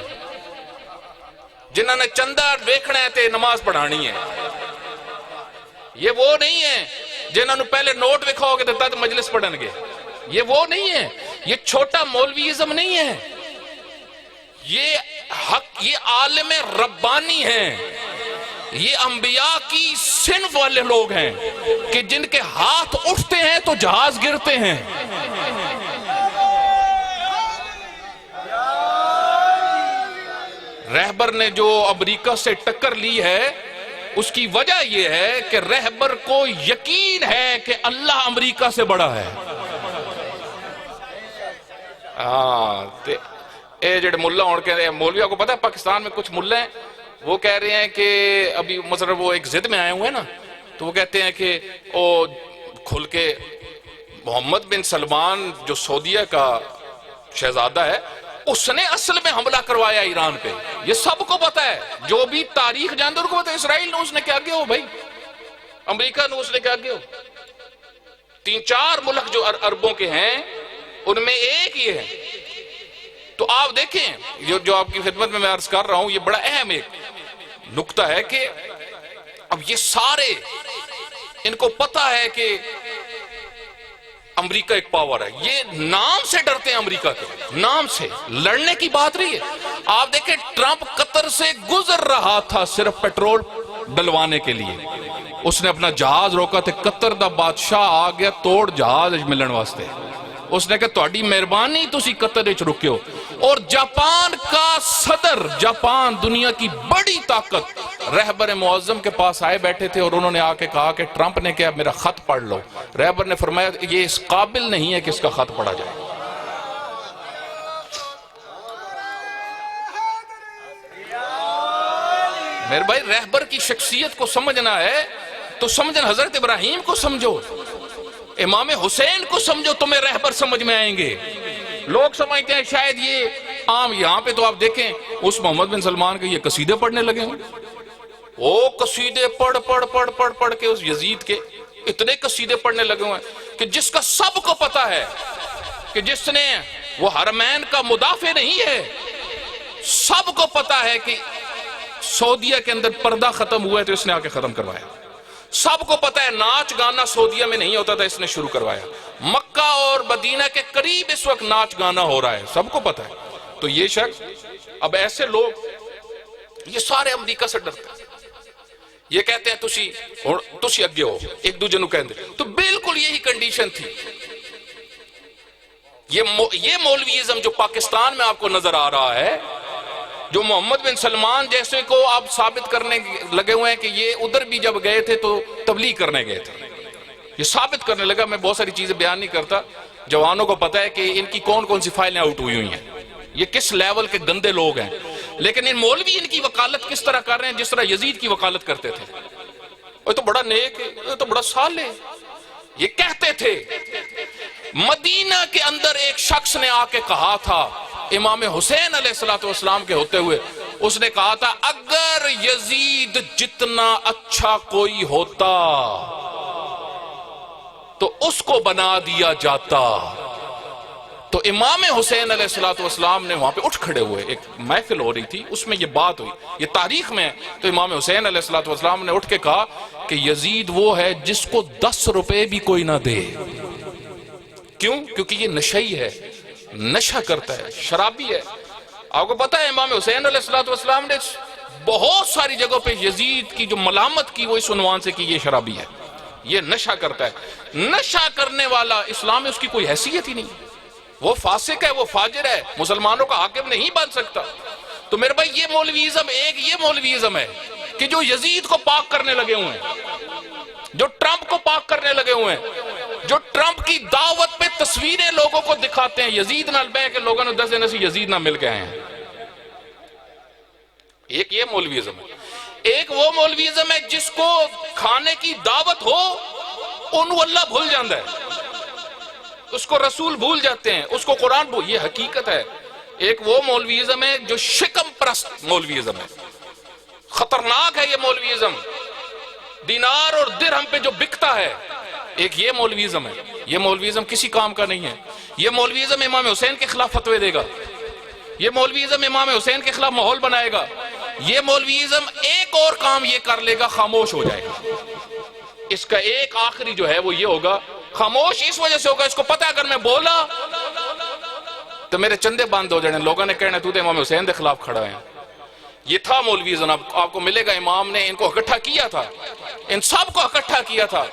جنہوں نے چندہ دیکھنا ہے تے نماز پڑھانی ہے. یہ وہ نہیں ہے جنہوں نے پہلے نوٹ دکھاؤ گے تو مجلس پڑھن گے. یہ وہ نہیں ہے. یہ چھوٹا مولویزم نہیں ہے. یہ عالم ربانی ہیں. یہ انبیاء کی صنف والے لوگ ہیں کہ جن کے ہاتھ اٹھتے ہیں تو جہاز گرتے ہیں. رہبر نے جو امریکہ سے ٹکر لی ہے اس کی وجہ یہ ہے کہ رہبر کو یقین ہے کہ اللہ امریکہ سے بڑا ہے. اے جڑے ملہ ہونے کے مولویوں کو پتا ہے پاکستان میں کچھ ملہ ہیں وہ کہہ رہے ہیں کہ ابھی مثلا وہ ایک ضد میں آئے ہوئے ہیں نا، تو وہ کہتے ہیں کہ وہ کھل کے محمد بن سلمان جو سعودیہ کا شہزادہ ہے اس نے اصل میں حملہ کروایا ایران پہ. یہ سب کو پتا ہے، جو بھی تاریخ جانتے ان کو پتا ہے. اسرائیل نے اس نے کیا کیا ہو بھائی، امریکہ نے اس نے کیا کیا ہو. تین چار ملک جو عربوں کے ہیں ان میں ایک یہ ہے. تو آپ دیکھیں جو آپ کی خدمت میں عرض کر رہا ہوں، یہ بڑا اہم ایک نقطہ ہے کہ اب یہ سارے ان کو پتا ہے کہ امریکہ ایک پاور ہے. یہ نام سے ڈرتے ہیں، امریکہ کے نام سے لڑنے کی بات رہی ہے. آپ دیکھیں ٹرمپ قطر سے گزر رہا تھا صرف پیٹرول ڈلوانے کے لیے، اس نے اپنا جہاز روکا تھا. قطر دا بادشاہ آ گیا توڑ جہاز ملن واسطے. اس نے کہا تہاڈی مہربانی تسی قطر وچ رکے ہو. اور جاپان کا صدر، جاپان دنیا کی بڑی طاقت، رہبر معظم کے پاس آئے بیٹھے تھے اور انہوں نے آ کے کہا کہ ٹرمپ نے کہا میرا خط پڑھ لو. رہبر نے فرمایا یہ اس قابل نہیں ہے کہ اس کا خط پڑھا جائے. میرے بھائی رہبر کی شخصیت کو سمجھنا ہے تو سمجھنا، حضرت ابراہیم کو سمجھو، امام حسین کو سمجھو، تمہیں رہبر سمجھ میں آئیں گے. لوگ سمجھتے ہیں شاید یہ عام، یہاں پہ تو آپ دیکھیں اس محمد بن سلمان کے یہ قصیدے پڑھنے لگے ہیں. وہ قصیدے پڑھ کے اس یزید کے اتنے قصیدے پڑھنے لگے ہوئے ہیں کہ جس کا سب کو پتا ہے کہ جس نے وہ حرمین کا مدافع نہیں ہے، سب کو پتا ہے کہ سعودیہ کے اندر پردہ ختم ہوا ہے تو اس نے آ کے ختم کروایا. سب کو پتا ہے ناچ گانا سعودیہ میں نہیں ہوتا تھا، اس نے شروع کروایا. مکہ اور مدینہ کے قریب اس وقت ناچ گانا ہو رہا ہے، سب کو پتا ہے. تو یہ شخص، اب ایسے لوگ یہ سارے امریکہ سے ڈرتے ہیں. یہ کہتے ہیں تسی اگے ہو، ایک دوجے نو کہندے. تو بالکل یہی کنڈیشن تھی. یہ مولویزم جو پاکستان میں آپ کو نظر آ رہا ہے، جو محمد بن سلمان جیسے کو آپ ثابت کرنے لگے ہوئے ہیں کہ یہ ادھر بھی جب گئے تھے تو تبلیغ کرنے گئے تھے، یہ ثابت کرنے لگا. میں بہت ساری چیزیں بیان نہیں کرتا، جوانوں کو پتا ہے کہ ان کی کون کون سی فائلیں آؤٹ ہوئی ہیں، یہ کس لیول کے گندے لوگ ہیں. لیکن ان مولوی ان کی وکالت کس طرح کر رہے ہیں؟ جس طرح یزید کی وکالت کرتے تھے. وہ تو بڑا نیک ہے، وہ تو بڑا صالح ہے. یہ کہتے تھے. مدینہ کے اندر ایک شخص نے آ کے کہا تھا امام حسین علیہ السلام کے ہوتے ہوئے، اس نے کہا تھا اگر یزید جتنا اچھا کوئی ہوتا تو اس کو بنا دیا جاتا. تو امام حسین علیہ السلام نے وہاں پہ اٹھ کھڑے ہوئے، ایک محفل ہو رہی تھی، اس میں یہ بات ہوئی، یہ تاریخ میں. تو امام حسین علیہ السلام نے اٹھ کے کہا کہ یزید وہ ہے جس کو 10 روپے بھی کوئی نہ دے. کیوں؟ کیونکہ یہ نشئی ہے، نشہ کرتا ہے، شرابی ہے. آپ کو پتا ہے امام حسین علیہ السلام نے بہت ساری جگہوں پہ یزید کی جو ملامت کی وہ اس عنوان سے کہ یہ شرابی ہے، یہ نشہ کرتا ہے. نشہ کرنے والا اسلام میں اس کی کوئی حیثیت ہی نہیں، وہ فاسق ہے، وہ فاجر ہے، مسلمانوں کا حاکم نہیں بن سکتا. تو میرے بھائی یہ مولویزم، ایک یہ مولویزم ہے کہ جو یزید کو پاک کرنے لگے ہوئے ہیں، جو ٹرمپ کو پاک کرنے لگے ہوئے ہیں، جو ٹرمپ کی دعوت پہ تصویریں لوگوں کو دکھاتے ہیں یزید نہ بہ کے لوگوں نے 10 دن سے یزید نہ مل کے آئے ہیں. ایک یہ مولویزم ہے. ایک وہ مولویزم ہے جس کو کھانے کی دعوت ہو انہوں اللہ بھول جاندہ ہے، اس کو رسول بھول جاتے ہیں، اس کو قرآن بھول. یہ حقیقت ہے. ایک وہ مولویزم ہے جو شکم پرست مولویزم ہے، خطرناک ہے یہ مولویزم، دینار اور درہم پہ جو بکتا ہے. ایک یہ مولویزم ہے، یہ مولویزم کسی کام کا نہیں ہے. یہ مولویزم امام حسین کے خلاف فتوے دے گا، یہ مولویزم امام حسین کے خلاف ماحول بنائے گا. یہ مولویزم ایک اور کام یہ کر لے گا، خاموش ہو جائے گا. اس کا ایک آخری جو ہے وہ یہ ہوگا، خاموش اس وجہ سے ہوگا، اس کو پتہ ہے اگر میں بولا تو میرے چندے بند ہو جانے، لوگوں نے کہنا تو امام حسین کے خلاف کھڑا ہے. یہ تھا مولویزم. آپ کو ملے گا امام نے ان کو اکٹھا کیا تھا، ان سب کو اکٹھا کیا تھا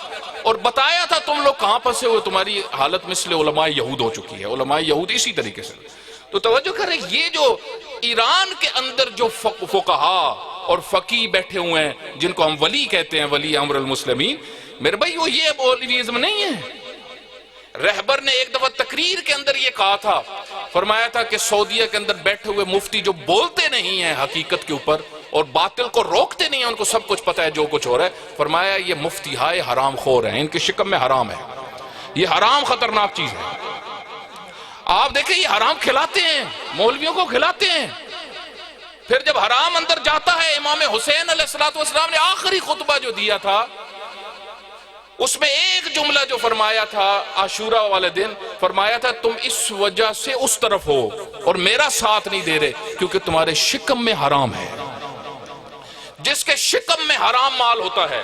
اور بتایا تھا تم لوگ کہاں پھنسے ہوئے، تمہاری حالت مثل علماء یہود ہو چکی ہے. علماء یہود اسی طریقے سے. تو توجہ کریں، یہ جو ایران کے اندر جو فقہا اور فقی بیٹھے ہوئے ہیں جن کو ہم ولی کہتے ہیں، ولی امر المسلمین، میرے بھائی وہ یہ مولویزم نہیں ہے. رہبر نے ایک دفعہ تقریر کے اندر یہ کہا تھا، فرمایا تھا کہ سعودیہ کے اندر بیٹھے ہوئے مفتی جو بولتے نہیں ہیں حقیقت کے اوپر اور باطل کو روکتے نہیں ہیں، ان کو سب کچھ پتا ہے جو کچھ ہو رہا ہے. فرمایا یہ مفتی ہائے حرام خور ہیں، ان کی شکم میں حرام ہے. یہ حرام خطرناک چیز ہے. آپ دیکھیں یہ حرام کھلاتے ہیں، مولویوں کو کھلاتے ہیں. پھر جب حرام اندر جاتا ہے، امام حسین علیہ السلام نے آخری خطبہ جو دیا تھا اس میں ایک جملہ جو فرمایا تھا عاشورہ والے دن، فرمایا تھا تم اس وجہ سے اس طرف ہو اور میرا ساتھ نہیں دے رہے کیونکہ تمہارے شکم میں حرام ہے۔ جس کے شکم میں حرام مال ہوتا ہے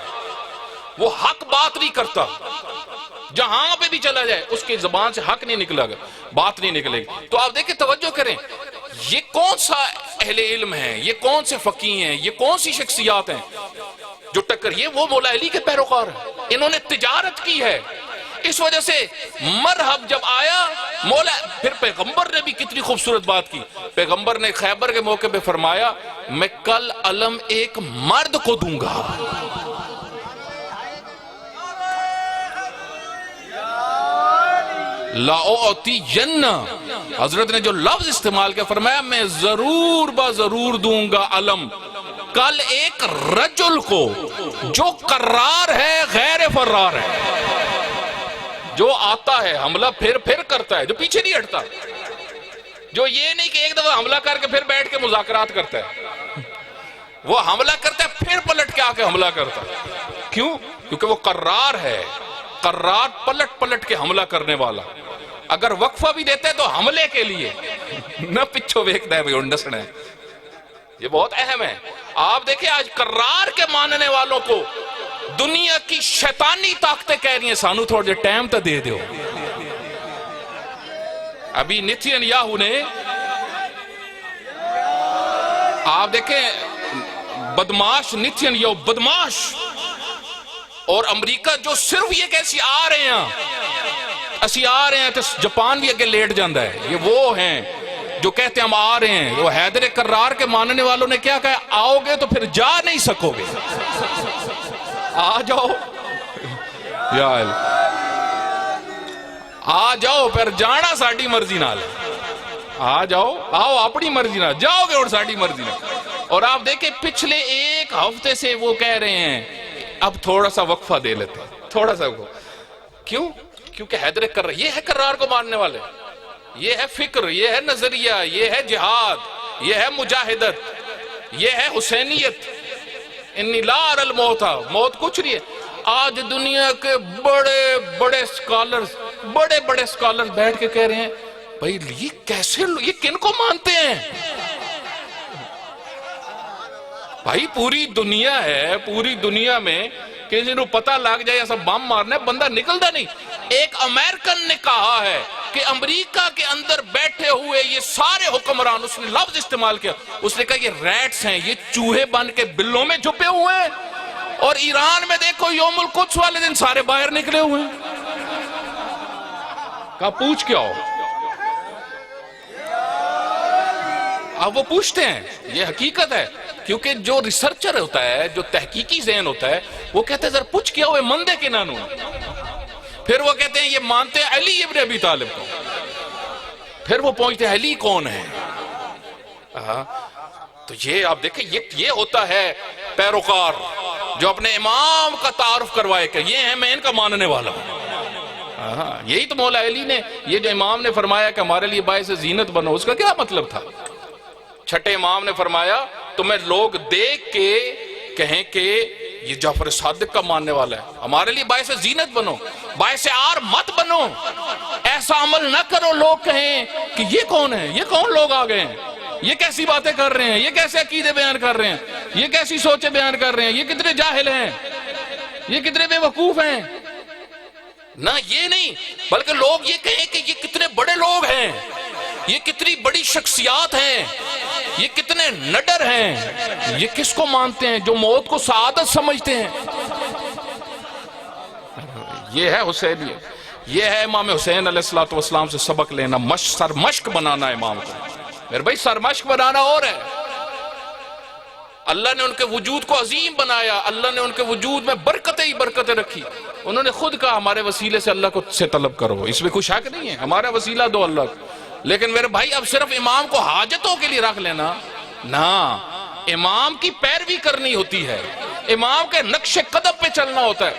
وہ حق بات نہیں کرتا، جہاں پہ بھی چلا جائے اس کی زبان سے حق نہیں نکلے گا، بات نہیں نکلے گی۔ تو آپ دیکھیں، توجہ کریں، یہ کون سا اہل علم ہے، یہ کون سے فقیہ ہیں، یہ کون سی شخصیات ہیں جو ٹکر، یہ وہ مولا علی کے پیروکار ہیں، انہوں نے تجارت کی ہے۔ اس وجہ سے مرحب جب آیا مولا، پھر پیغمبر نے بھی کتنی خوبصورت بات کی، پیغمبر نے خیبر کے موقع پہ فرمایا میں کل علم ایک مرد کو دوں گا۔ لَأُعْتِيَنَّ، حضرت نے جو لفظ استعمال کیا، فرمایا میں ضرور ضرور دوں گا علم کل ایک رجل کو جو قرار ہے غیر فرار ہے، جو آتا ہے حملہ پھر کرتا ہے، جو پیچھے نہیں ہٹتا، جو یہ نہیں کہ ایک دفعہ حملہ کر کے پھر بیٹھ کے مذاکرات کرتا ہے، وہ حملہ کرتا ہے پھر پلٹ کے آ کے حملہ کرتا ہے۔ کیوں؟ کیونکہ وہ قرار ہے، قرار پلٹ کے حملہ کرنے والا۔ اگر وقفہ بھی دیتے تو حملے کے لیے، نہ پچھو ویکھتا ہے بھی انڈسنا ہے۔ یہ بہت اہم ہے۔ آپ دیکھیں آج قرار کے ماننے والوں کو دنیا کی شیطانی طاقتیں کہہ رہی ہیں سانو تھوڑے ٹائم تو دے دیو۔ ابھی نیتن یاہو نے، آپ دیکھیں بدماش نیتن یاہو بدماش، اور امریکہ جو صرف یہ کیسی آ رہے ہیں، اسی آ رہے ہیں تو جاپان بھی اگے لیٹ جاندہ ہے، یہ وہ ہیں جو کہتے ہیں ہم آ رہے ہیں۔ وہ حیدر کرار کے ماننے والوں نے کیا کہا، آؤ گے تو پھر جا نہیں سکو گے، آ جاؤ یا آ جاؤ، پھر جانا ساڑی مرضی نال، آ جاؤ، آؤ اپنی مرضی نال، جاؤ گے اور ساڑی مرضی نال۔ اور آپ دیکھیں پچھلے ایک ہفتے سے وہ کہہ رہے ہیں اب تھوڑا سا وقفہ دے لیتے ہیں، تھوڑا سا وقفہ۔ کیوں؟ کیونکہ حیدر کرار، یہ ہے کرار کو ماننے والے، یہ ہے فکر، یہ ہے نظریہ، یہ ہے جہاد، یہ ہے مجاہدت، یہ ہے حسینیت۔ انی لا اری الموت، موت کچھ نہیں ہے۔ آج دنیا کے بڑے سکالرز بیٹھ کے کہہ رہے ہیں بھائی یہ کیسے، یہ کن کو مانتے ہیں؟ بھائی پوری دنیا ہے، پوری دنیا میں کسی کو پتہ لگ جائے ایسا بم مارنا ہے، بندہ نکلتا نہیں۔ ایک امریکن نے کہا ہے کہ امریکہ کے اندر بیٹھے ہوئے یہ سارے حکمران، اس نے لفظ استعمال کیا، اس نے کہا یہ ریٹس ہیں، یہ چوہے بن کے بلوں میں چھپے ہوئے ہیں، اور ایران میں دیکھو یوم القدس والے دن سارے باہر نکلے ہوئے ہیں۔ کہا پوچھ کیا ہو؟ اب وہ پوچھتے ہیں، یہ حقیقت ہے، کیونکہ جو ریسرچر ہوتا ہے، جو تحقیقی ذہن ہوتا ہے، وہ کہتے ہیں ذرا پوچھ کیا ہوئے مندے کے نانو، پھر وہ کہتے ہیں یہ مانتے ہیں علی ابن ابی طالب کو، پھر وہ پہنچتے ہیں علی کون ہے۔ تو یہ آپ دیکھیں یہ ہوتا ہے پیروکار جو اپنے امام کا تعارف کروائے کہ یہ ہے میں ان کا ماننے والا ہوں۔ یہی تو مولا علی نے، یہ جو امام نے فرمایا کہ ہمارے لیے باعث زینت بنو، اس کا کیا مطلب تھا؟ چھٹے امام نے فرمایا تمہیں لوگ دیکھ کے کہیں کہ یہ جعفر صادق کا ماننے والا ہے، ہمارے لیے باعث زینت بنو، باعث عار مت بنو، ایسا عمل نہ کرو لوگ کہیں کہ یہ کون ہے، یہ کون لوگ آ گئے ہیں، یہ کیسی باتیں کر رہے ہیں، یہ کیسے عقیدے بیان کر رہے ہیں، یہ کیسی سوچیں بیان کر رہے ہیں، یہ کتنے جاہل ہیں، یہ کتنے بے وقوف ہیں۔ نہ یہ نہیں، بلکہ لوگ یہ کہیں کہ یہ کتنے بڑے لوگ ہیں، یہ کتنی بڑی شخصیات ہیں، یہ کتنے نڈر ہیں، یہ کس کو مانتے ہیں؟ جو موت کو سعادت سمجھتے ہیں۔ یہ ہے حسینیت، یہ ہے امام حسین علیہ السلام سے سبق لینا، سرمشق بنانا امام کو۔ میرے بھائی سرمشق بنانا اور ہے، اللہ نے ان کے وجود کو عظیم بنایا، اللہ نے ان کے وجود میں برکتیں ہی برکتیں رکھی، انہوں نے خود کہا ہمارے وسیلے سے اللہ کو سے طلب کرو، اس میں کوئی شک نہیں ہے، ہمارا وسیلہ دو اللہ کو۔ لیکن میرے بھائی اب صرف امام کو حاجتوں کے لیے رکھ لینا نہ، امام کی پیروی کرنی ہوتی ہے، امام کے نقش قدم پہ چلنا ہوتا ہے۔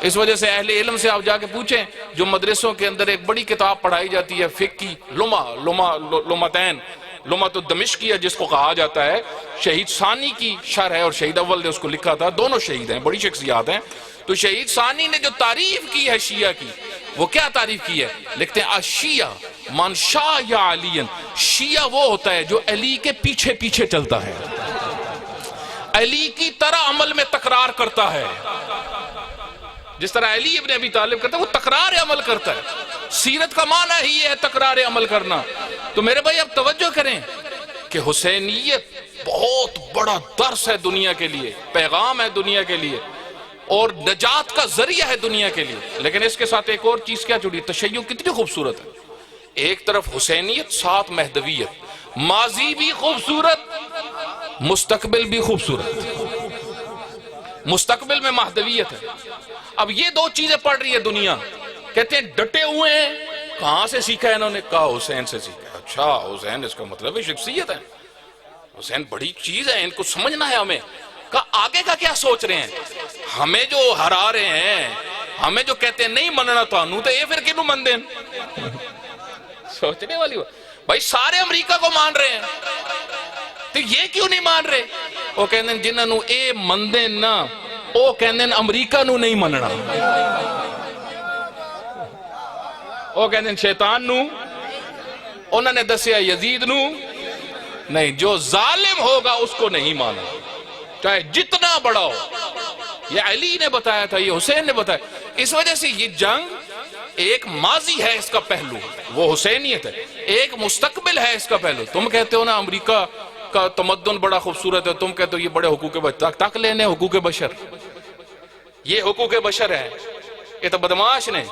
اس وجہ سے اہل علم سے آپ جا کے پوچھیں، جو مدرسوں کے اندر ایک بڑی کتاب پڑھائی جاتی ہے فقہ کی، لمتین، لمت الدمشقیہ جس کو کہا جاتا ہے، شہید ثانی کی شرح ہے اور شہید اول نے اس کو لکھا تھا، دونوں شہید ہیں، بڑی شخصیات ہیں۔ تو شہید ثانی نے جو تعریف کی ہے شیعہ کی، وہ کیا تعریف کی ہے؟ لکھتے ہیں الشیعہ من شاء علی، شیعہ وہ ہوتا ہے جو علی کے پیچھے پیچھے چلتا ہے، علی کی طرح عمل میں تکرار کرتا ہے، جس طرح علی ابن ابی طالب کرتا ہے وہ تکرار عمل کرتا ہے۔ سیرت کا معنی ہی ہے تکرار عمل کرنا۔ تو میرے بھائی اب توجہ کریں کہ حسینیت بہت بڑا درس ہے دنیا کے لیے، پیغام ہے دنیا کے لیے، اور نجات کا ذریعہ ہے دنیا کے لیے۔ لیکن اس کے ساتھ ایک اور چیز کیا جڑی؟ تشیع کتنی خوبصورت ہے۔ ایک طرف حسینیت، ساتھ مہدویت، ماضی بھی خوبصورت، مستقبل بھی خوبصورت، مستقبل میں مہدویت ہے۔ اب یہ دو چیزیں پڑھ رہی ہے دنیا، کہتے ہیں ڈٹے ہوئے ہیں، کہاں سے سیکھا ہے انہوں نے؟ کہا حسین سے سیکھا۔ اچھا حسین، اس کا مطلب ہے شخصیت ہے، حسین بڑی چیز ہے، ان کو سمجھنا ہے ہمیں۔ کہا آگے کا کیا سوچ رہے ہیں؟ ہمیں جو ہرا رہے ہیں، ہمیں جو کہتے ہیں نہیں مننا تانوں، تو یہ پھر کنوں من دین؟ سوچنے والی بات بھائی، سارے امریکہ کو مان رہے ہیں تو یہ کیوں نہیں مان رہے؟ وہ کہتے ہیں جنہاں نو اے من دین نا، وہ کہتے ہیں امریکہ نو نہیں مننا، وہ کہتے ہیں شیطان نو، انہوں نے دسیا یزید نو نہیں، جو ظالم ہوگا اس کو نہیں مانا، چاہے جتنا بڑا ہو۔ یہ علی نے بتایا تھا، یہ حسین نے بتایا۔ اس وجہ سے یہ جنگ ایک ماضی ہے اس کا پہلو، وہ حسینیت ہے، ایک مستقبل ہے اس کا پہلو۔ تم کہتے ہو نا امریکہ کا تمدن بڑا خوبصورت ہے، تم کہتے ہو یہ بڑے حقوق بشر، تک لینے حقوق بشر، یہ حقوق بشر ہے، یہ تو بدماش نے،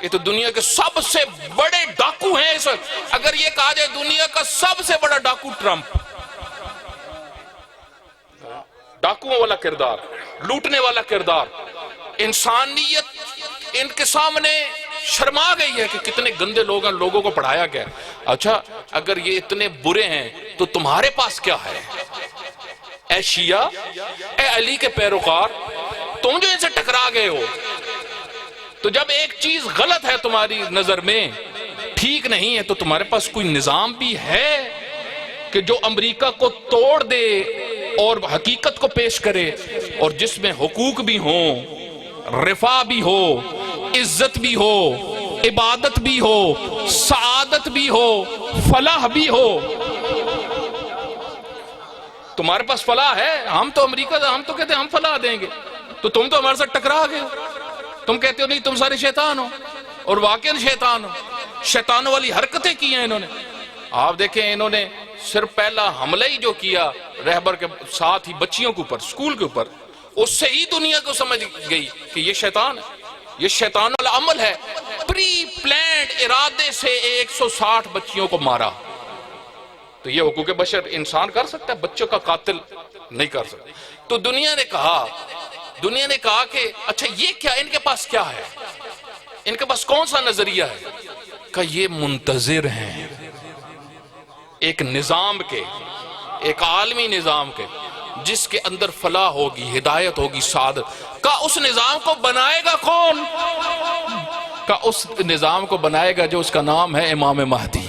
یہ تو دنیا کے سب سے بڑے ڈاکو ہیں اس وقت۔ اگر یہ کہا جائے دنیا کا سب سے بڑا ڈاکو ٹرمپ، ڈاکوؤں والا کردار، لوٹنے والا کردار، انسانیت ان کے سامنے شرما گئی ہے کہ کتنے گندے لوگ ہیں، لوگوں کو پڑھایا گیا۔ اچھا اگر یہ اتنے برے ہیں تو تمہارے پاس کیا ہے؟ اے شیعہ، اے علی کے پیروکار، تم جو ان سے ٹکرا گئے ہو، تو جب ایک چیز غلط ہے تمہاری نظر میں، ٹھیک نہیں ہے، تو تمہارے پاس کوئی نظام بھی ہے کہ جو امریکہ کو توڑ دے اور حقیقت کو پیش کرے، اور جس میں حقوق بھی ہوں، رفاہ بھی ہو، عزت بھی ہو، عبادت بھی ہو، سعادت بھی ہو، فلاح بھی ہو؟ تمہارے پاس فلاح ہے، ہم تو امریکہ، ہم تو کہتے ہیں ہم فلاح دیں گے، تو تم تو ہمارے ساتھ ٹکرا گئے ہو۔ تم کہتے ہو نہیں تم سارے شیطان ہو، اور واقعاً شیطان ہو، شیطانوں والی حرکتیں کی ہیں انہوں نے۔ آپ دیکھیں انہوں نے صرف پہلا حملہ ہی جو کیا رہبر کے ساتھ ہی بچیوں کے اوپر، سکول کے اوپر، اس سے ہی دنیا کو سمجھ گئی کہ یہ شیطان ہے، یہ شیطان والا عمل ہے۔ پری پلانڈ ارادے سے 160 بچیوں کو مارا، تو یہ حقوق بشر انسان کر سکتا ہے؟ بچوں کا قاتل نہیں کر سکتا۔ تو دنیا نے کہا کہ اچھا یہ کیا، ان کے پاس کیا ہے، ان کے پاس کون سا نظریہ ہے؟ کہ یہ منتظر ہیں ایک نظام کے، ایک عالمی نظام کے، جس کے اندر فلاح ہوگی، ہدایت ہوگی، سعادت کا۔ اس نظام کو بنائے گا کون؟ کا اس نظام کو بنائے گا جو اس کا نام ہے امام مہدی۔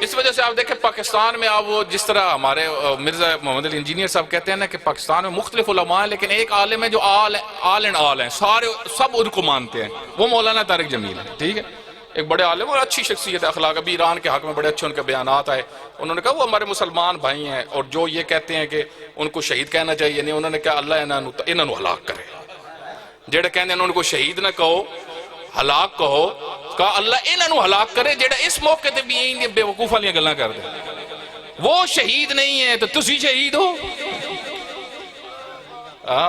اس وجہ سے آپ دیکھیں پاکستان میں، آپ وہ جس طرح ہمارے مرزا محمد علی انجینئر صاحب کہتے ہیں نا کہ پاکستان میں مختلف علماء ہیں، لیکن ایک عالم ہے جو آل اینڈ آل ہیں، سارے سب ان کو مانتے ہیں، وہ مولانا طارق جمیل ہیں، ٹھیک ہے، ایک بڑے عالم اور اچھی شخصیت ہے، اخلاق۔ ابھی ایران کے حق میں بڑے اچھے ان کے بیانات آئے، انہوں نے کہا وہ ہمارے مسلمان بھائی ہیں، اور جو یہ کہتے ہیں کہ ان کو شہید کہنا چاہیے نہیں، انہوں نے کہا اللہ انہوں ہلاک کرے۔ جڑے کہتے ہیں ان کو شہید نہ کہو، ہلاک کہو، کہا اللہ انہوں ہلاک کرے جڑا اس موقع تے بھی یہ بے وقوف والیاں گلاں کر دے۔ وہ شہید نہیں ہے تو تسی شہید ہو،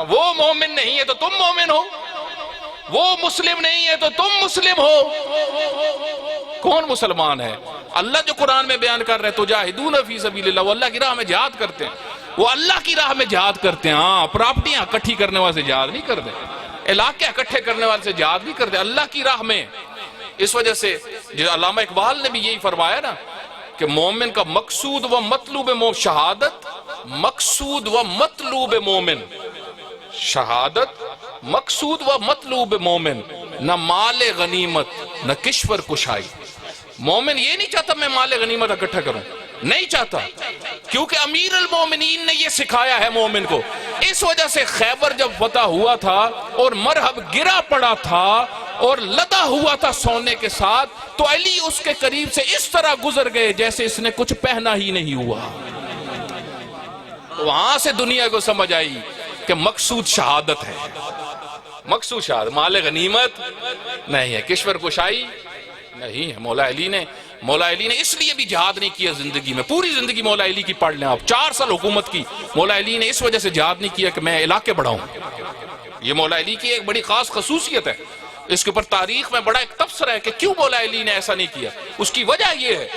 وہ مومن نہیں ہے تو تم مومن ہو، وہ مسلم نہیں ہے تو تم مسلم ہو۔ کون مسلمان ہے؟ اللہ جو قرآن میں بیان کر رہے تجاہدون فی سبیل اللہ، وہ اللہ کی راہ میں جہاد کرتے ہیں، وہ اللہ کی راہ میں جہاد کرتے ہیں۔ ہاں پراپرٹیاں اکٹھی کرنے والے سے جہاد نہیں کرتے، علاقے اکٹھے کرنے والے سے جہاد نہیں کرتے، اللہ کی راہ میں۔ اس وجہ سے علامہ اقبال نے بھی یہی فرمایا نا کہ مومن کا مقصود و مطلوب شہادت، مقصود و مطلوب مومن، شہادت مقصود و مطلوب مومن، نہ مال غنیمت نہ کشور کشائی. مومن یہ نہیں چاہتا میں مال غنیمت اکٹھا کروں، نہیں چاہتا، کیونکہ امیر المومنین نے یہ سکھایا ہے مومن کو. اس وجہ سے خیبر جب فتح ہوا تھا اور مرحب گرا پڑا تھا اور لدا ہوا تھا سونے کے ساتھ، تو علی اس کے قریب سے اس طرح گزر گئے جیسے اس نے کچھ پہنا ہی نہیں ہوا. وہاں سے دنیا کو سمجھ آئی کہ مقصود شہادت ہے، مقصود شہادت، مال غنیمت نہیں ہے، کشور کشائی نہیں ہے. مولا علی نے اس لیے بھی جہاد نہیں کیا زندگی میں. پوری زندگی مولا علی کی پڑھ لیں آپ، 4 سال حکومت کی. مولا علی نے اس وجہ سے جہاد نہیں کیا کہ میں علاقے بڑھاؤں. یہ مولا علی کی ایک بڑی خاص خصوصیت ہے. اس کے اوپر تاریخ میں بڑا ایک تبصرہ ہے کہ کیوں مولا علی نے ایسا نہیں کیا. اس کی وجہ یہ ہے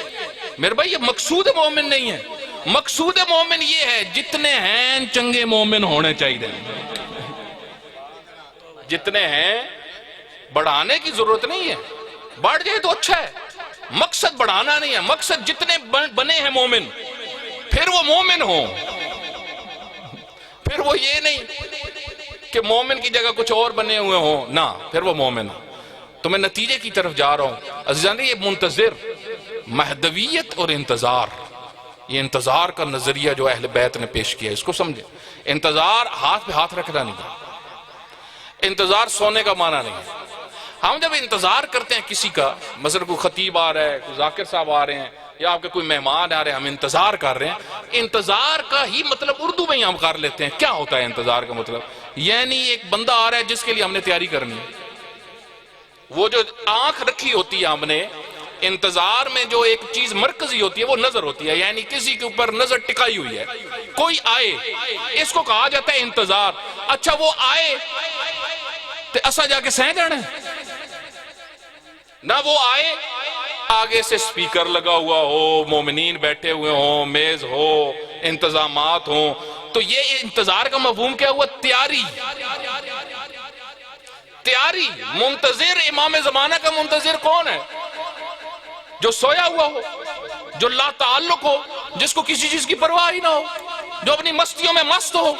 میرے بھائی، یہ مقصود مومن نہیں ہے. مقصود مومن یہ ہے جتنے ہیں چنگے مومن ہونے چاہیے. جتنے ہیں بڑھانے کی ضرورت نہیں ہے، بڑھ جائے تو اچھا ہے. مقصد بڑھانا نہیں ہے، مقصد جتنے بنے ہیں مومن، پھر وہ مومن ہوں. پھر وہ یہ نہیں کہ مومن کی جگہ کچھ اور بنے ہوئے ہوں، نہ، پھر وہ مومن ہوں. تو میں نتیجے کی طرف جا رہا ہوں عزیزان. یہ منتظر، مہدویت اور انتظار، یہ انتظار کا نظریہ جو اہل بیت نے پیش کیا ہے اس کو سمجھیں. انتظار ہاتھ پہ ہاتھ رکھنا نہیں تھا. انتظار سونے کا معنی نہیں ہے. ہم جب انتظار کرتے ہیں کسی کا، مثلا کوئی خطیب آ رہا ہے، کوئی ذاکر صاحب آ رہے ہیں، یا آپ کے کوئی مہمان آ رہے ہیں، ہم انتظار کر رہے ہیں. انتظار کا ہی مطلب اردو میں ہی ہم کر لیتے ہیں. کیا ہوتا ہے انتظار کا مطلب؟ یعنی ایک بندہ آ رہا ہے جس کے لیے ہم نے تیاری کرنی ہے. وہ جو آنکھ رکھی ہوتی ہے ہم نے، انتظار میں جو ایک چیز مرکزی ہوتی ہے وہ نظر ہوتی ہے. یعنی کسی کے اوپر نظر ٹکائی ہوئی ہے، کوئی آئے، اس کو کہا جاتا ہے انتظار. اچھا وہ آئے تو اسا جا کے سہ جانا ہے؟ نہ، وہ آئے، آگے سے سپیکر لگا ہوا ہو، مومنین بیٹھے ہوئے ہوں، میز ہو، انتظامات ہوں. تو یہ انتظار کا مفہوم کیا ہوا؟ تیاری. تیاری. منتظر، امام زمانہ کا منتظر کون ہے؟ جو سویا ہوا ہو، جو لا تعلق ہو، جس کو کسی چیز کی پرواہ ہی نہ ہو، جو اپنی مستیوں میں مست ہو،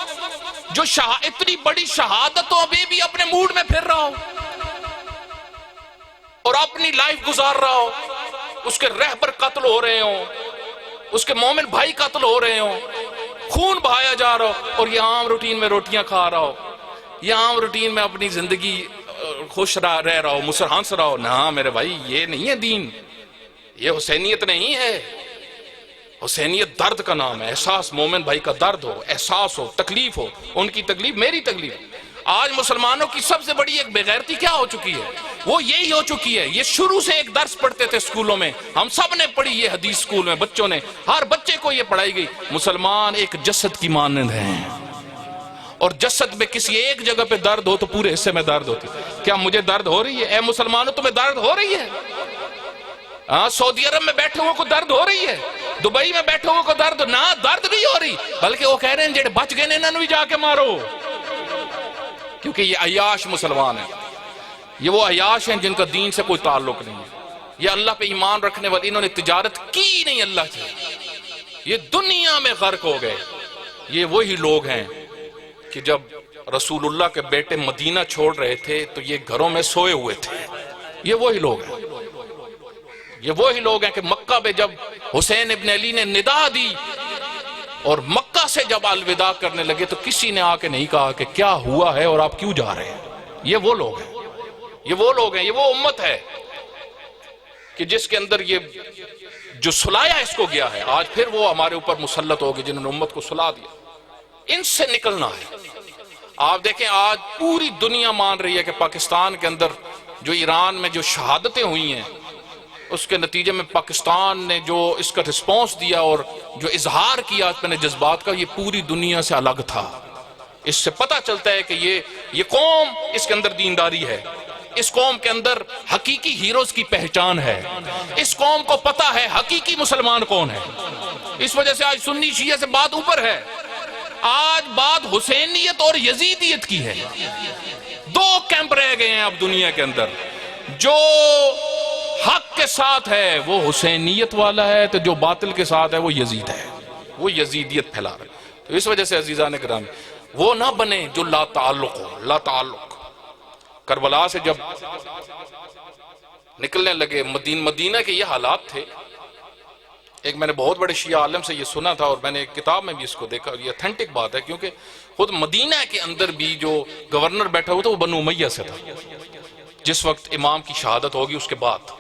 جو اتنی بڑی شہادتوں میں بھی اپنے موڈ میں پھر رہا ہو اور اپنی لائف گزار رہا ہو. اس کے رہبر قتل ہو رہے ہوں، اس کے مومن بھائی قتل ہو رہے ہوں، خون بہایا جا رہا ہو، اور یہ عام روٹین میں روٹیاں کھا رہا ہو، یہ عام روٹین میں اپنی زندگی خوش رہ رہا ہو، مسر ہنس رہا ہو. نہ میرے بھائی، یہ نہیں ہے دین، یہ حسینیت نہیں ہے. حسینیت درد کا نام ہے. احساس، مومن بھائی کا درد ہو، احساس ہو، تکلیف ہو، ان کی تکلیف میری تکلیف. آج مسلمانوں کی سب سے بڑی ایک بےغیرتی کیا ہو چکی ہے؟ وہ یہی ہو چکی ہے. یہ شروع سے ایک درس پڑھتے تھے سکولوں میں، ہم سب نے پڑھی یہ حدیث سکول میں، بچوں نے، ہر بچے کو یہ پڑھائی گئی. مسلمان ایک جسد کی مانند ہیں، اور جسد میں کسی ایک جگہ پہ درد ہو تو پورے حصے میں درد ہوتی. کیا مجھے درد ہو رہی ہے؟ اے مسلمانوں تمہیں درد ہو رہی ہے؟ سعودی عرب میں بیٹھے ہوئے کو درد ہو رہی ہے؟ دبئی میں بیٹھے ہوئے کو درد؟ نہ، درد نہیں ہو رہی، بلکہ وہ کہہ رہے ہیں جڑے بچ گئے انہوں نے بھی جا کے مارو. کیونکہ یہ عیاش مسلمان ہیں، یہ وہ عیاش ہیں جن کا دین سے کوئی تعلق نہیں ہے. یہ اللہ پہ ایمان رکھنے والے، انہوں نے تجارت کی نہیں اللہ کی، یہ دنیا میں غرق ہو گئے. یہ وہی لوگ ہیں کہ جب رسول اللہ کے بیٹے مدینہ چھوڑ رہے تھے تو یہ گھروں میں سوئے ہوئے تھے. یہ وہی لوگ ہیں، یہ وہی لوگ ہیں کہ مکہ پہ جب حسین ابن علی نے ندا دی اور مکہ سے جب الوداع کرنے لگے تو کسی نے آ کے نہیں کہا کہ کیا ہوا ہے اور آپ کیوں جا رہے ہیں. یہ وہ لوگ ہیں، یہ وہ لوگ ہیں، یہ وہ امت ہے کہ جس کے اندر یہ جو سلایا اس کو گیا ہے. آج پھر وہ ہمارے اوپر مسلط ہوگی جنہوں نے امت کو سلا دیا. ان سے نکلنا ہے. آپ دیکھیں آج پوری دنیا مان رہی ہے کہ پاکستان کے اندر جو ایران میں جو شہادتیں ہوئی ہیں اس کے نتیجے میں پاکستان نے جو اس کا رسپانس دیا اور جو اظہار کیا اپنے جذبات کا، یہ پوری دنیا سے الگ تھا. اس سے پتہ چلتا ہے کہ یہ قوم، اس کے اندر دینداری ہے، اس قوم کے اندر حقیقی ہیروز کی پہچان ہے، اس قوم کو پتہ ہے حقیقی مسلمان کون ہے. اس وجہ سے آج سنی شیعہ سے بات اوپر ہے. آج بات حسینیت اور یزیدیت کی ہے. 2 کیمپ رہ گئے ہیں اب دنیا کے اندر. جو حق کے ساتھ ہے وہ حسینیت والا ہے، تو جو باطل کے ساتھ ہے وہ یزید ہے، وہ یزیدیت پھیلا رہا ہے. تو اس وجہ سے عزیزان کرام وہ نہ بنے جو لا تعلق ہو. لا تعلق. کربلا سے جب نکلنے لگے مدینہ کے یہ حالات تھے. ایک میں نے بہت بڑے شیعہ عالم سے یہ سنا تھا اور میں نے ایک کتاب میں بھی اس کو دیکھا اور یہ اتھینٹک بات ہے کیونکہ خود مدینہ کے اندر بھی جو گورنر بیٹھا ہوا تھا وہ بنو امیہ سے تھا جس وقت امام کی شہادت ہوگی اس کے بعد.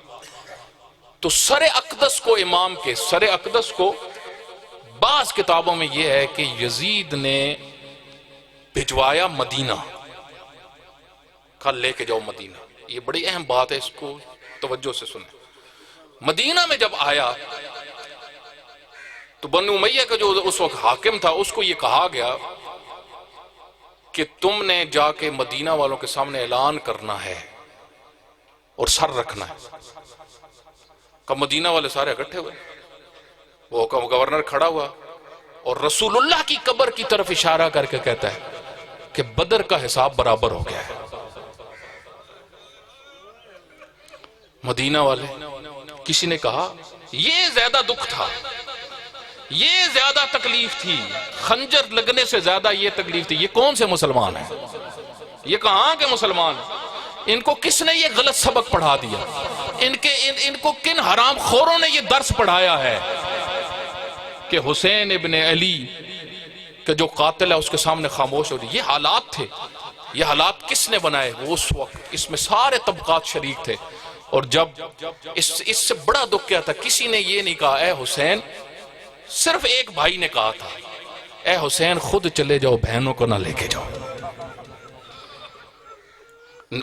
تو سر اقدس کو امام کے سر اقدس کو بعض کتابوں میں یہ ہے کہ یزید نے بھجوایا مدینہ کل لے کے جاؤ مدینہ. یہ بڑی اہم بات ہے اس کو توجہ سے سنیں. مدینہ میں جب آیا تو بنو امیہ کا جو اس وقت حاکم تھا اس کو یہ کہا گیا کہ تم نے جا کے مدینہ والوں کے سامنے اعلان کرنا ہے اور سر رکھنا ہے. کہ مدینہ والے سارے اکٹھے ہوئے. وہ گورنر کھڑا ہوا اور رسول اللہ کی قبر کی طرف اشارہ کر کے کہتا ہے کہ بدر کا حساب برابر ہو گیا ہے. مدینہ والے کسی نے کہا یہ زیادہ دکھ تھا, یہ زیادہ تکلیف تھی, خنجر لگنے سے زیادہ یہ تکلیف تھی. یہ کون سے مسلمان ہیں؟ یہ کہاں کے مسلمان ہیں؟ ان کو کس نے یہ غلط سبق پڑھا دیا؟ ان کو کن حرام خوروں نے یہ درس پڑھایا ہے کہ حسین ابن علی کہ جو قاتل ہے اس کے سامنے خاموش ہو رہی؟ یہ حالات تھے. یہ حالات کس نے بنائے؟ وہ اس وقت اس میں سارے طبقات شریک تھے. اور جب اس سے بڑا دکھ کیا تھا, کسی نے یہ نہیں کہا اے حسین, صرف ایک بھائی نے کہا تھا اے حسین خود چلے جاؤ, بہنوں کو نہ لے کے جاؤ.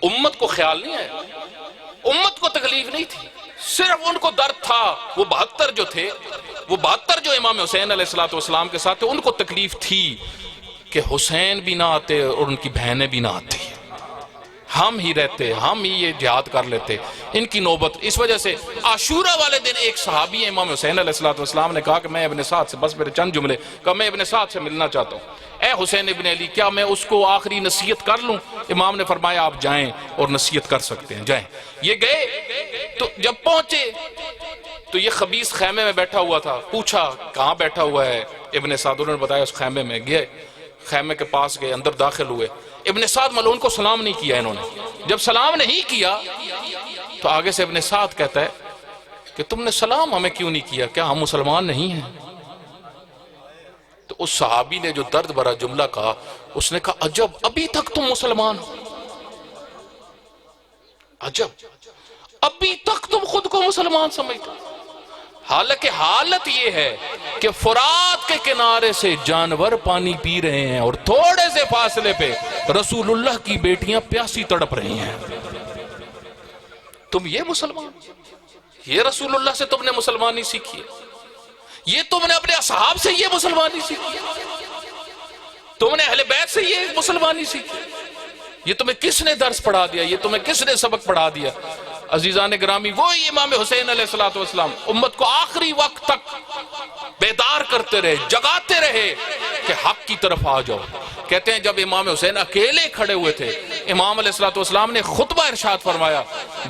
امت کو خیال نہیں ہے, امت کو تکلیف نہیں تھی, صرف ان کو درد تھا. وہ 72 جو تھے, وہ 72 جو امام حسین علیہ السلام کے ساتھ تھے, ان کو تکلیف تھی کہ حسین بھی نہ آتے اور ان کی بہنیں بھی نہ آتی, ہم ہی رہتے, ہم ہی یہ جہاد کر لیتے. ان کی نوبت اس وجہ سے عاشورہ والے دن ایک صحابی امام حسین علیہ السلام نے کہا کہ میں ابن سعد سے, بس میرے چند جملے, کہ میں ابن سعد سے ملنا چاہتا ہوں. اے حسین ابن علی, کیا میں اس کو آخری نصیحت کر لوں؟ امام نے فرمایا آپ جائیں اور نصیحت کر سکتے ہیں, جائیں. یہ گئے تو جب پہنچے تو یہ خبیث خیمے میں بیٹھا ہوا تھا. پوچھا کہاں بیٹھا ہوا ہے ابن سعد؟ انہوں نے بتایا اس خیمے میں. گئے خیمے کے پاس گئے, اندر داخل ہوئے. ابن سعد ملعون کو سلام نہیں کیا انہوں نے. جب سلام نہیں کیا تو آگے سے ابن سعد کہتا ہے کہ تم نے سلام ہمیں کیوں نہیں کیا, کیا ہم مسلمان نہیں ہیں؟ تو اس صحابی نے جو درد بھرا جملہ کہا, اس نے کہا عجب, ابھی تک تم مسلمان ہو, عجب, ابھی تک تم خود کو مسلمان سمجھتے. حالانکہ حالت یہ ہے کہ فرات کے کنارے سے جانور پانی پی رہے ہیں اور تھوڑے سے فاصلے پہ رسول اللہ کی بیٹیاں پیاسی تڑپ رہی ہیں. تم یہ مسلمان, یہ رسول اللہ سے تم نے مسلمانی سیکھی ہے, یہ تم نے اپنے اصحاب سے یہ مسلمانی سیکھی, تم نے اہل بیت سے یہ مسلمانی سیکھی. یہ تمہیں کس نے درس پڑھا دیا؟ یہ تمہیں کس نے سبق پڑھا دیا؟ عزیزان گرامی, وہی امام حسین علیہ السلام امت کو آخری وقت تک بیدار کرتے رہے, جگاتے رہے کہ حق کی طرف آ جاؤ. کہتے ہیں جب امام حسین اکیلے کھڑے ہوئے تھے, امام علیہ السلام نے خطبہ ارشاد فرمایا.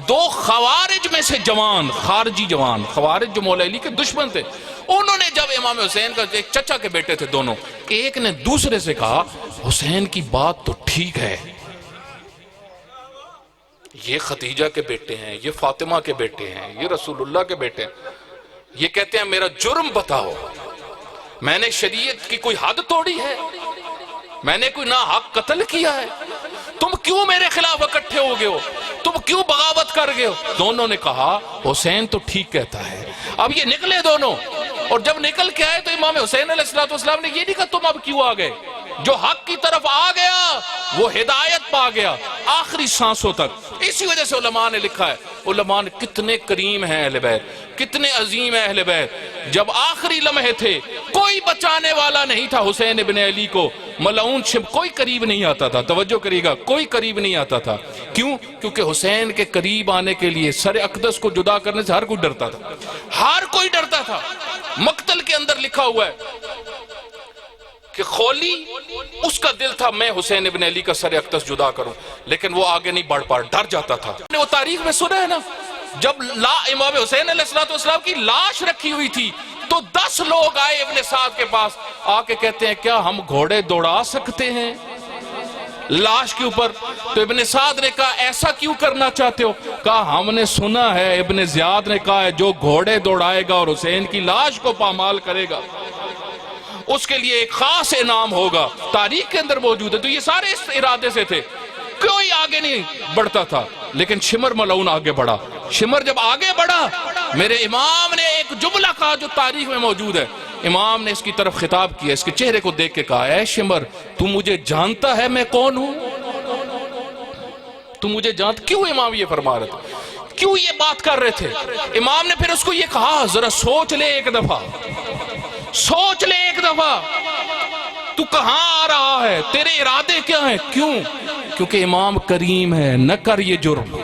2 خوارج میں سے جوان, خارجی جوان, خوارج جو مولا علی کے دشمن تھے, انہوں نے جب امام حسین کا, ایک چچا کے بیٹے تھے دونوں, ایک نے دوسرے سے کہا حسین کی بات تو ٹھیک ہے, یہ خدیجہ کے بیٹے ہیں, یہ فاطمہ کے بیٹے ہیں, یہ رسول اللہ کے بیٹے ہیں. یہ کہتے ہیں میرا جرم بتاؤ, میں نے شریعت کی کوئی حد توڑی ہے, میں نے کوئی ناحق قتل کیا ہے, تم کیوں میرے خلاف اکٹھے ہو گئے ہو, تم کیوں بغاوت کر گئے ہو؟ دونوں نے کہا حسین تو ٹھیک کہتا ہے. اب یہ نکلے دونوں, اور جب نکل کے آئے تو امام حسین علیہ السلام نے یہ نہیں کہا تم اب کیوں آ گئے. جو حق کی طرف آ گیا وہ ہدایت پا گیا آخری سانسوں تک. اسی وجہ سے علماء نے لکھا ہے, علماء نے کتنے کریم ہیں اہل بیت, کتنے عظیم ہیں اہل بیت. جب آخری لمحے تھے کوئی بچانے والا نہیں تھا حسین ابن علی کو, ملعون کوئی قریب نہیں آتا تھا. توجہ کریے گا, کوئی قریب نہیں آتا تھا. کیوں؟ کیونکہ حسین کے قریب آنے کے لیے سر اقدس کو جدا کرنے سے ہر کوئی ڈرتا تھا, ہر کوئی ڈرتا تھا. مقتل کے اندر لکھا ہوا ہے کہ خولی اس کا دل تھا میں حسین ابن علی کا سر اقدس جدا کروں, لیکن وہ آگے نہیں بڑھ پا, ڈر جاتا تھا. وہ تاریخ میں سنا ہے نا, جب امام حسین علیہ السلام کی لاش رکھی ہوئی تھی تو 10 لوگ آئے ابن سعد کے پاس, آ کے کہتے ہیں کیا ہم گھوڑے دوڑا سکتے ہیں؟ لاش کے اوپر. تو ابن سعد نے کہا ایسا کیوں کرنا چاہتے ہو؟ کہا ہم نے سنا ہے ابن زیاد نے کہا ہے جو گھوڑے دوڑائے گا اور حسین کی لاش کو پامال کرے گا اس کے لیے ایک خاص انعام ہوگا. تاریخ کے اندر موجود ہے. تو یہ سارے اس ارادے سے تھے, کوئی آگے نہیں بڑھتا تھا. لیکن شمر ملعون آگے بڑھا. شمر جب آگے بڑھا, میرے امام نے ایک جملہ کہا جو تاریخ میں موجود ہے. امام نے اس کی طرف خطاب کیا, اس کے چہرے کو دیکھ کے کہا اے شمر تو مجھے جانتا ہے میں کون ہوں؟ تو مجھے جانتا. کیوں امام یہ فرما رہے تھے, کیوں یہ بات کر رہے تھے؟ امام نے پھر اس کو یہ کہا ذرا سوچ لے ایک دفعہ, سوچ لے ایک دفعہ, تو کہاں آ رہا ہے, تیرے ارادے کیا ہیں؟ کیوں؟ کیونکہ امام کریم ہے, نہ کر یہ جرم.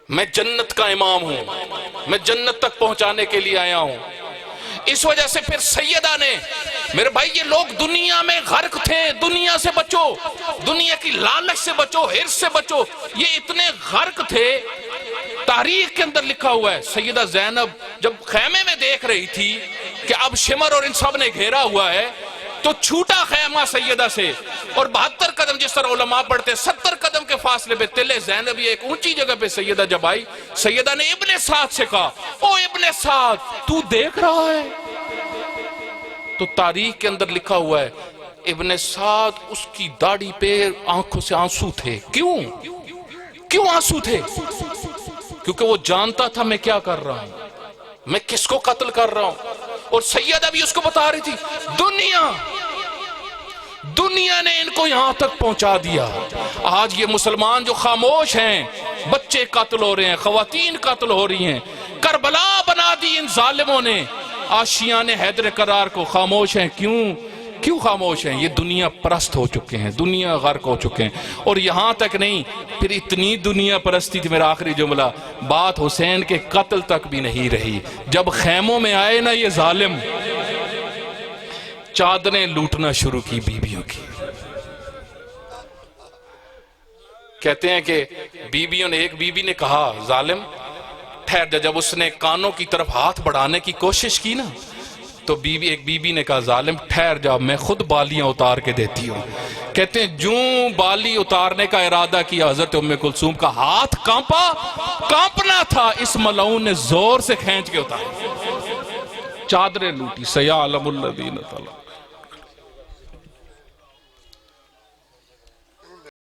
میں جنت کا امام ہوں, میں جنت تک پہنچانے کے لیے آیا ہوں. اس وجہ سے پھر سیدہ نے, میرے بھائی یہ لوگ دنیا میں غرق تھے, دنیا سے بچو, دنیا کی لالچ سے بچو, حرص سے بچو, یہ اتنے غرق تھے. تاریخ کے اندر لکھا ہوا ہے سیدہ زینب جب خیمے میں دیکھ رہی تھی کہ اب شمر اور ان سب نے گھیرا ہوا ہے, تو چھوٹا خیمہ سیدہ سے اور 72 قدم جس طرح علماء پڑھتے 70 قدم کے فاصلے پہ تلے زینب یہ ایک اونچی جگہ پہ سیدہ جب آئی, سیدہ نے ابن سعد سے کہا او ابن سعد تو دیکھ رہا ہے؟ تو تاریخ کے اندر لکھا ہوا ہے ابن سعد اس کی داڑھی پہ آنکھوں سے آنسو تھے. کیوں؟ کیوں آنسو تھے؟ کیونکہ وہ جانتا تھا میں کیا کر رہا ہوں, میں کس کو قتل کر رہا ہوں. اور سیدہ بھی اس کو بتا رہی تھی دنیا نے ان کو یہاں تک پہنچا دیا. آج یہ مسلمان جو خاموش ہیں, بچے قتل ہو رہے ہیں, خواتین قتل ہو رہی ہیں, کربلا بنا دی ان ظالموں نے. آشیان حیدر کرار کو خاموش ہیں. کیوں خاموش ہیں؟ یہ دنیا پرست ہو چکے ہیں, دنیا غرق ہو چکے ہیں. اور یہاں تک نہیں, پھر اتنی دنیا پرستی تھی, میرا آخری جملہ, بات حسین کے قتل تک بھی نہیں رہی. جب خیموں میں آئے نا یہ ظالم, چادریں لوٹنا شروع کی بیویوں کی. کہتے ہیں کہ بیویوں نے, ایک بیوی نے کہا ظالم ٹھہر جا. جب اس نے کانوں کی طرف ہاتھ بڑھانے کی کوشش کی نا, تو ایک بیوی نے کہا ظالم ٹھہر جا, میں خود بالیاں اتار کے دیتی ہوں. کہتے ہیں جوں بالی اتارنے کا ارادہ کیا, حضرت ام کلثوم کا ہاتھ کانپنا تھا, اس ملعون نے زور سے کھینچ کے اتارا, چادریں لوٹی. سیعلم الذین طلبوا